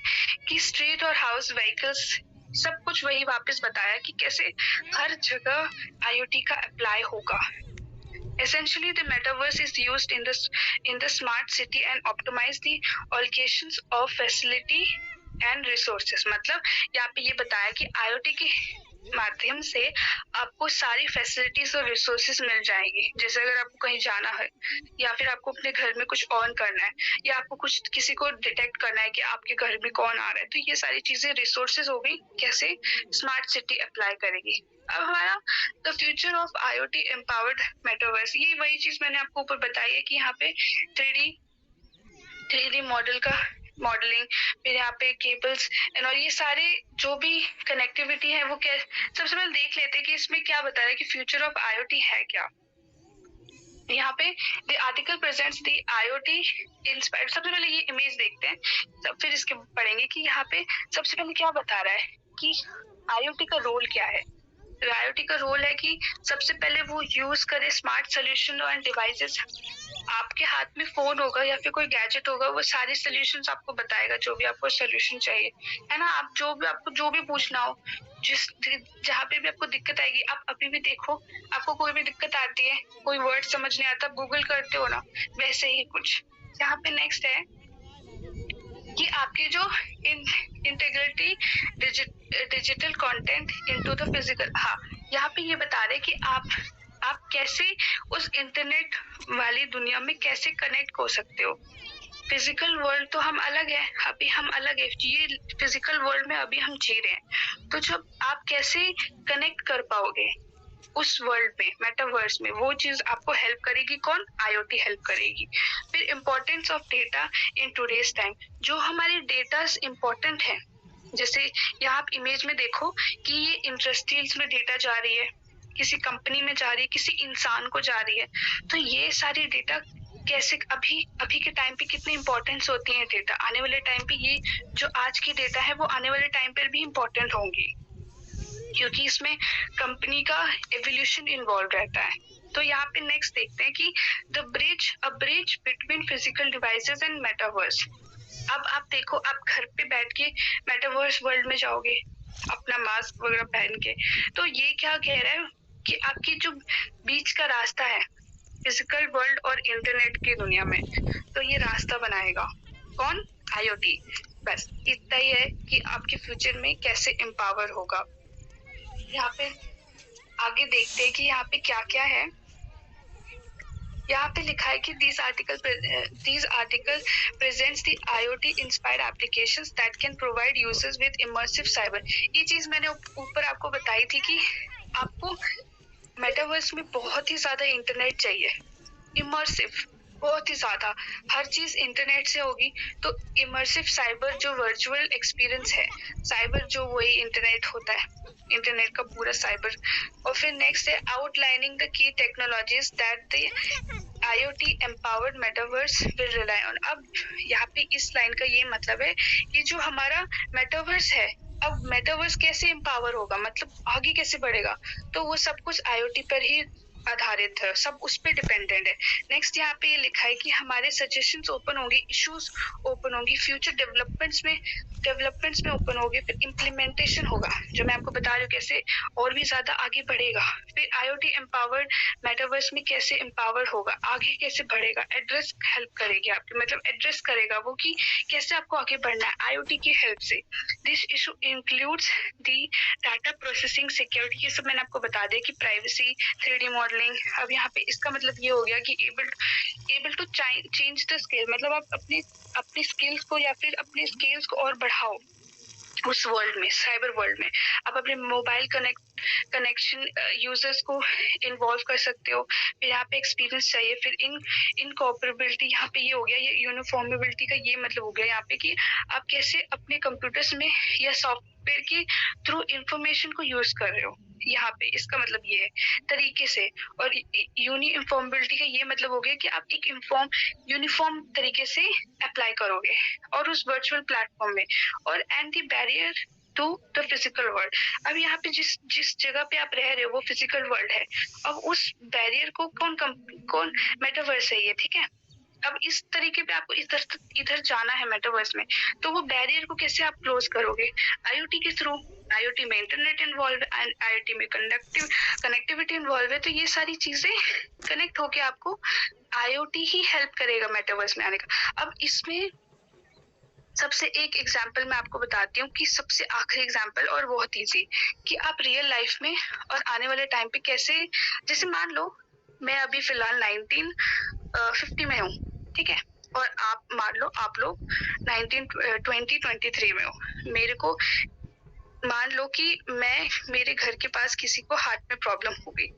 कि स्ट्रीट और हाउस व्हीकल्स, सब कुछ वही वापस बताया कि कैसे हर जगह आईओटी का अप्लाई होगा। Essentially, the metaverse is used in the smart city and optimize the allocations of facility and resources। मतलब यहाँ पे ये बताया कि IoT के माध्यम से आपको सारी फैसिलिटीज और रिसोर्सेज मिल जाएंगी। जैसे अगर आपको कहीं जाना है या फिर आपको अपने घर में कुछ ऑन करना है या आपको कुछ किसी को डिटेक्ट करना है कि आपके घर में कौन आ रहा है, तो ये सारी चीजें रिसोर्सेज हो गई, कैसे स्मार्ट सिटी अप्लाई करेगी। अब हमारा the future of IoT empowered metaverse, ये वही चीज मैंने आपको ऊपर बताई है कि यहाँ पे 3D मॉडल का मॉडलिंग, फिर यहाँ पे केबल्स एंड और ये सारे जो भी कनेक्टिविटी है वो क्या। सबसे पहले देख लेते हैं कि इसमें क्या बता रहा है कि फ्यूचर ऑफ IoT है क्या। यहाँ पे the article presents the IoT inspired. सबसे पहले ये इमेज देखते हैं, तब फिर इसके पढ़ेंगे कि यहाँ पे सबसे पहले क्या बता रहा है कि IoT का रोल क्या है। IoT का रोल है कि सबसे पहले वो यूज करे स्मार्ट सोल्यूशन और डिवाइसेस। आपके हाथ में फोन होगा या फिर कोई गैजेट होगा, वो सारे सोल्यूशंस आपको बताएगा, जो भी आपको सोल्यूशन चाहिए, है ना। आप आपको जो भी पूछना हो, जहाँ पे भी आपको दिक्कत आएगी, आप अभी भी देखो, आपको कोई भी दिक्कत आती है, कोई वर्ड समझ नहीं आता, गूगल करते हो ना, वैसे ही कुछ। यहाँ पे नेक्स्ट है कि आपकी जो integrity digital content into the physical. हाँ, यहाँ पे ये बता रहे कि आप कैसे उस इंटरनेट वाली दुनिया में कैसे कनेक्ट हो सकते हो। फिजिकल वर्ल्ड तो हम अलग है, अभी हम अलग है, ये फिजिकल वर्ल्ड में अभी हम जी रहे हैं। तो जब आप कैसे कनेक्ट कर पाओगे उस वर्ल्ड में, मेटावर्स में, वो चीज आपको हेल्प करेगी। कौन? IoT हेल्प करेगी। फिर importance of data in today's time, जो हमारे डेटा इम्पोर्टेंट है। जैसे यहाँ आप इमेज में देखो कि ये इंडस्ट्रीज में डेटा जा रही है, किसी कंपनी में जा रही है, किसी इंसान को जा रही है। तो ये सारी डेटा कैसे अभी के टाइम पे कितनी इंपॉर्टेंस होती है डेटा, आने वाले टाइम पे ये जो आज की डेटा है वो आने वाले टाइम पर भी इम्पोर्टेंट होंगी, क्योंकि इसमें कंपनी का एवोल्यूशन इन्वॉल्व रहता है। तो यहाँ पे नेक्स्ट देखते हैं कि अ bridge between physical devices and metaverse. अब आप देखो, आप घर पे बैठ के मेटावर्स वर्ल्ड में जाओगे अपना मास्क वगैरह पहन के, तो ये क्या कह रहा है कि आपकी जो बीच का रास्ता है फिजिकल वर्ल्ड और इंटरनेट की दुनिया में, तो ये रास्ता बनाएगा कौन? IoT। बस इतना ही है कि आपके फ्यूचर में कैसे एम्पावर होगा। यहाँ पे आगे देखते हैं कि यहाँ पे क्या क्या है। यहाँ पे लिखा है कि these article presents the IoT inspired applications that can provide users with immersive cyber। ये चीज मैंने ऊपर आपको बताई थी कि आपको मेटावर्स में बहुत ही ज्यादा इंटरनेट चाहिए, इमर्सिव, बहुत ही ज्यादा हर चीज इंटरनेट से होगी। तो इमर्सिव साइबर जो वर्चुअल एक्सपीरियंस है, साइबर जो वही इंटरनेट होता है, इंटरनेट का पूरा साइबर। और फिर नेक्स्ट है outlining the key technologies that the IoT empowered metaverse will rely on. अब यहाँ पे इस लाइन का ये मतलब है कि जो हमारा मेटावर्स है, अब मेटावर्स कैसे एम्पावर होगा, मतलब आगे कैसे बढ़ेगा, तो वो सब कुछ IoT पर ही आधारित है, सब उस पर डिपेंडेंट है। नेक्स्ट यहाँ पे ये लिखा है कि हमारे सजेशंस ओपन होंगे, इश्यूज ओपन होंगी, फ्यूचर डेवलपमेंट्स में ओपन होगी, फिर इम्प्लीमेंटेशन होगा, जो मैं आपको बता रही हूँ कैसे और भी ज्यादा आगे बढ़ेगा। फिर IoT एम्पावर्ड मेटावर्स में कैसे एम्पावर होगा, आगे कैसे बढ़ेगा, एड्रेस हेल्प करेगी आपकी, मतलब एड्रेस करेगा वो कि कैसे आपको आगे बढ़ना है IoT की हेल्प से। This issue includes the data processing security, ये सब मैंने आपको बता दिया कि प्राइवेसी, 3D मॉडलिंग। अब यहाँ पे इसका मतलब ये हो गया कि able to change the skill, मतलब आप अपनी स्किल्स को या फिर अपने स्किल्स को और बढ़ाओ उस वर्ल्ड में, साइबर वर्ल्ड में। आप अपने मोबाइल कनेक्शन यूजर्स को इन्वॉल्व कर सकते हो। फिर यहाँ पे एक्सपीरियंस चाहिए, फिर इनकॉपरेबिलिटी, यहाँ पे ये हो गया, ये यूनिफॉर्मेबिलिटी का ये मतलब हो गया यहाँ पे कि आप कैसे अपने कंप्यूटर्स में या सॉफ्टवेयर के थ्रू इंफॉर्मेशन को यूज कर रहे हो। यहाँ पे इसका मतलब ये है तरीके से। और यूनिफॉर्मेबिलिटी का ये मतलब हो गया कि आप एक यूनिफॉर्म तरीके से अप्लाई करोगे और उस वर्चुअल प्लेटफॉर्म में। और and the barrier to the physical world, अब यहाँ पे जिस जगह पे आप रह रहे हो वो फिजिकल वर्ल्ड है, अब उस बैरियर को कौन मेटावर्स है ये, ठीक है। अब इस तरीके पे आपको इधर जाना है मेटावर्स में, तो वो बैरियर को कैसे आप क्लोज करोगे? IoT के थ्रू। IoT में इंटरनेट इन्वॉल्व है, IoT में कनेक्टिविटी इन्वॉल्व है, तो ये सारी चीजें कनेक्ट होके आपको IoT ही हेल्प करेगा मेटावर्स में आने का। अब इसमें सबसे एक एग्जाम्पल मैं आपको बताती हूँ कि सबसे आखिरी एग्जाम्पल और बहुत ईजी कि आप रियल लाइफ में और आने वाले टाइम पे कैसे, जैसे मान लो मैं अभी फिलहाल 1950 में हूँ, ठीक है, और आप मान लो आप लोग 2023 में हो। मेरे को मान लो कि मेरे घर के पास किसी को हार्ट में प्रॉब्लम हो गई,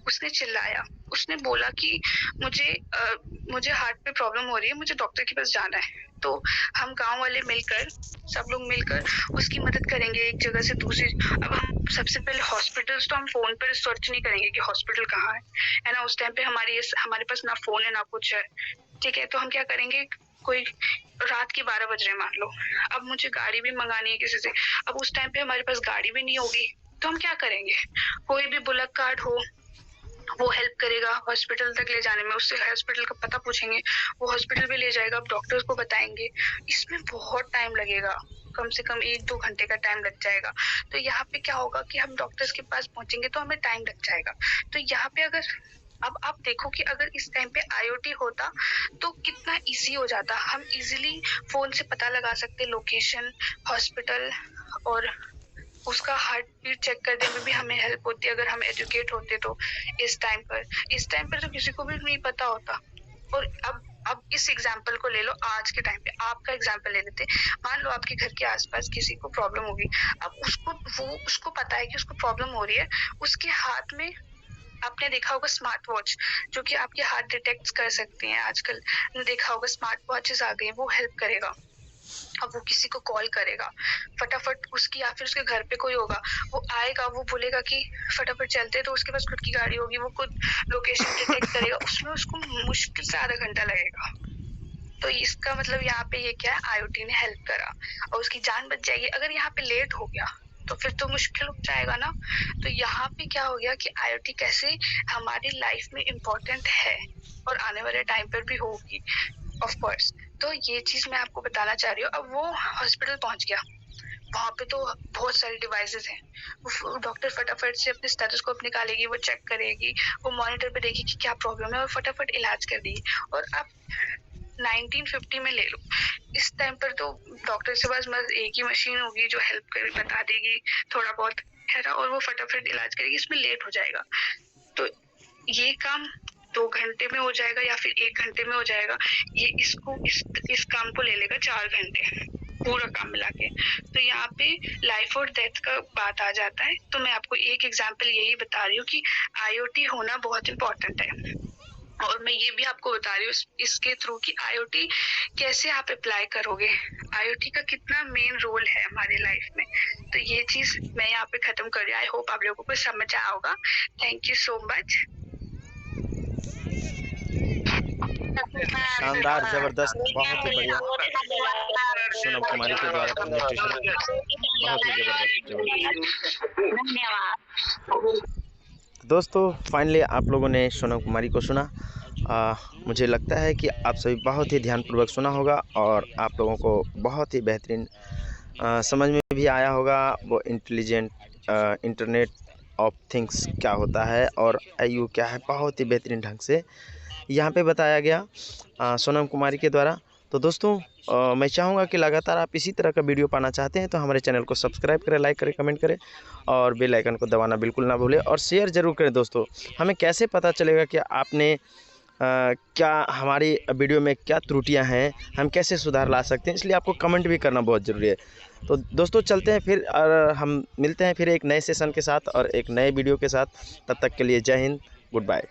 उसने चिल्लाया, उसने बोला कि मुझे हार्ट में प्रॉब्लम हो रही है, मुझे डॉक्टर के पास जाना है। तो हम गांव वाले मिलकर, सब लोग मिलकर उसकी मदद करेंगे एक जगह से दूसरी। अब हम सबसे पहले हॉस्पिटल्स तो हम फोन पर सर्च नहीं करेंगे कि हॉस्पिटल कहाँ है ना। उस टाइम पे हमारे पास ना फोन है ना कुछ है, ठीक है। तो हम क्या करेंगे, कोई रात के 12 बज रहे मान लो, अब मुझे गाड़ी भी मंगानी है किसी से, अब उस टाइम पे हमारे पास गाड़ी भी नहीं होगी, तो हम क्या करेंगे, कोई भी बुलेट कार्ड हो वो हेल्प करेगा हॉस्पिटल तक ले जाने में, उससे हॉस्पिटल का पता पूछेंगे, वो हॉस्पिटल भी ले जाएगा, अब डॉक्टर्स को बताएंगे। इसमें बहुत टाइम लगेगा, कम से कम 1-2 घंटे का टाइम लग जाएगा। तो यहाँ पे क्या होगा कि हम डॉक्टर्स के पास पहुंचेंगे तो हमें टाइम लग जाएगा। तो यहाँ पे अगर अब आप देखो कि अगर इस टाइम पे IoT होता तो कितना इजी हो जाता। हम इजीली फोन से पता लगा सकते लोकेशन, हॉस्पिटल, और उसका हार्ट बीट चेक करने में भी हमें हेल्प होती है अगर हम एजुकेट होते तो। इस टाइम पर तो किसी को भी नहीं पता होता। और अब इस एग्जाम्पल को ले लो, आज के टाइम पे आपका एग्जाम्पल ले लेते। मान लो आपके घर के आसपास किसी को प्रॉब्लम होगी, अब उसको पता है कि उसको प्रॉब्लम हो रही है, उसके हाथ में आपने देखा होगा स्मार्ट वॉच जो कि आपके हार्ट डिटेक्ट कर सकते हैं। आजकल देखा होगा स्मार्ट वॉचेस आ गई, वो हेल्प करेगा। अब वो किसी को कॉल करेगा फटाफट उसकी, या फिर उसके घर पे कोई होगा वो आएगा, वो बोलेगा कि फटाफट चलते, तो उसके पास खुद की गाड़ी होगी, वो खुद लोकेशन डिटेक्ट करेगा, उसमें उसको मुश्किल से आधा घंटा लगेगा। तो इसका मतलब यहाँ पे ये क्या है, IoT ने हेल्प करा और उसकी जान बच जाएगी। अगर यहाँ पे लेट हो गया तो फिर तो मुश्किल हो जाएगा ना। तो यहाँ पे क्या हो गया कि IoT कैसे हमारी लाइफ में इम्पोर्टेंट है और आने वाले टाइम पर भी होगी ऑफ कोर्स। तो ये चीज मैं आपको बताना चाह रही हूँ। अब वो हॉस्पिटल पहुंच गया, वहां पे तो बहुत सारे डिवाइसेस हैं, डॉक्टर फटाफट से अपने स्टेथोस्कोप निकालेगी, वो चेक करेगी, वो मॉनिटर पे देखेगी कि क्या प्रॉब्लम है और फटाफट इलाज कर देगी। और अब 1950 में ले लो, इस टाइम पर तो डॉक्टर के पास बस एक ही मशीन होगी जो हेल्प कर बता देगी थोड़ा बहुत, है ना, और वो फटाफट इलाज करेगी। इसमें लेट हो जाएगा, तो ये काम 2 घंटे में हो जाएगा या फिर 1 घंटे में हो जाएगा। ये इस काम को ले लेगा 4 घंटे पूरा काम मिला के। तो यहाँ पे लाइफ और डेथ का बात आ जाता है। तो मैं आपको एक एग्जांपल यही बता रही हूँ कि IoT होना बहुत इम्पोर्टेंट है। और मैं ये भी आपको बता रही हूँ इसके थ्रू कि IoT कैसे आप अप्लाई करोगे, IoT का कितना मेन रोल है हमारे लाइफ में। तो ये चीज मैं यहाँ पे खत्म कर रही हूँ। आई होप आप लोगों को समझ आया होगा। Thank you so much. शानदार, जबरदस्त, बहुत ही बढ़िया सोनम कुमारी के द्वारा प्रेजेंटेशन, बहुत ही जबरदस्त। धन्यवाद। दोस्तों फाइनली आप लोगों ने सोनम कुमारी को सुना। मुझे लगता है कि आप सभी बहुत ही ध्यानपूर्वक सुना होगा और आप लोगों को बहुत ही बेहतरीन समझ में भी आया होगा वो इंटेलिजेंट इंटरनेट ऑफ थिंग्स क्या होता है और IU क्या है। बहुत ही बेहतरीन ढंग से यहाँ पे बताया गया सोनम कुमारी के द्वारा। तो दोस्तों मैं चाहूँगा कि लगातार आप इसी तरह का वीडियो पाना चाहते हैं तो हमारे चैनल को सब्सक्राइब करें, लाइक करें, कमेंट करें और बेल आइकन को दबाना बिल्कुल ना भूलें और शेयर ज़रूर करें। दोस्तों हमें कैसे पता चलेगा कि आपने क्या हमारी वीडियो में क्या त्रुटियां हैं, हम कैसे सुधार ला सकते हैं, इसलिए आपको कमेंट भी करना बहुत ज़रूरी है। तो दोस्तों चलते हैं फिर और हम मिलते हैं फिर एक नए सेशन के साथ और एक नए वीडियो के साथ। तब तक के लिए जय हिंद, गुड बाय।